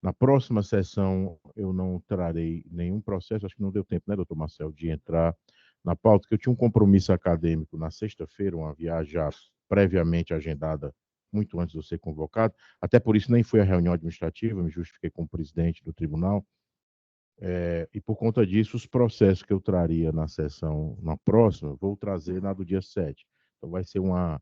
na próxima sessão eu não trarei nenhum processo, acho que não deu tempo, né, doutor Marcelo, de entrar na pauta, que eu tinha um compromisso acadêmico na sexta-feira, uma viagem já previamente agendada muito antes de eu ser convocado. Até por isso nem fui à reunião administrativa, me justifiquei como presidente do tribunal. E por conta disso, os processos que eu traria na sessão, na próxima, vou trazer na do dia 7. Então vai ser uma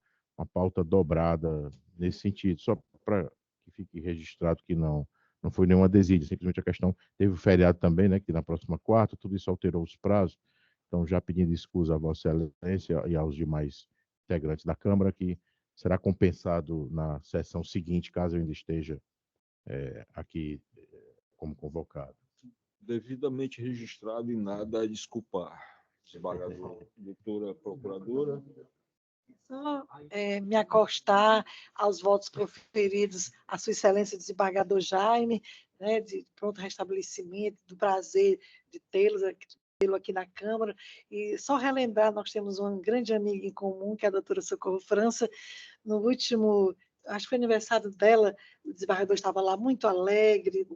pauta dobrada nesse sentido, só para que fique registrado que não foi nenhuma desídia, simplesmente a questão, teve o feriado também, né, que na próxima quarta, tudo isso alterou os prazos, então já pedindo excusa a Vossa Excelência e aos demais integrantes da Câmara, que será compensado na sessão seguinte, caso eu ainda esteja aqui como convocado. Devidamente registrado e nada a desculpar. Desembargador, doutora procuradora. Só me acostar aos votos proferidos a Sua Excelência Desembargador Jaime, né, de pronto restabelecimento, do prazer de tê-lo aqui na Câmara, e só relembrar, nós temos uma grande amiga em comum, que é a doutora Socorro França. No último, acho que foi aniversário dela, o desembargador estava lá muito alegre,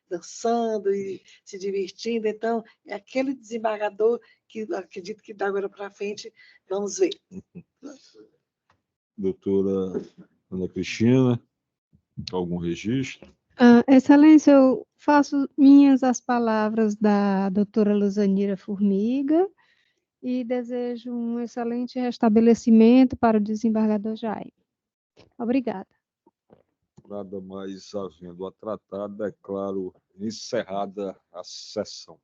dançando e se divertindo, então é aquele desembargador que acredito que da agora para frente vamos ver. Doutora Ana Cristina, algum registro? Excelência, eu faço minhas as palavras da doutora Luzanira Formiga e desejo um excelente restabelecimento para o desembargador Jaime. Obrigada. Nada mais havendo a tratar, declaro encerrada a sessão.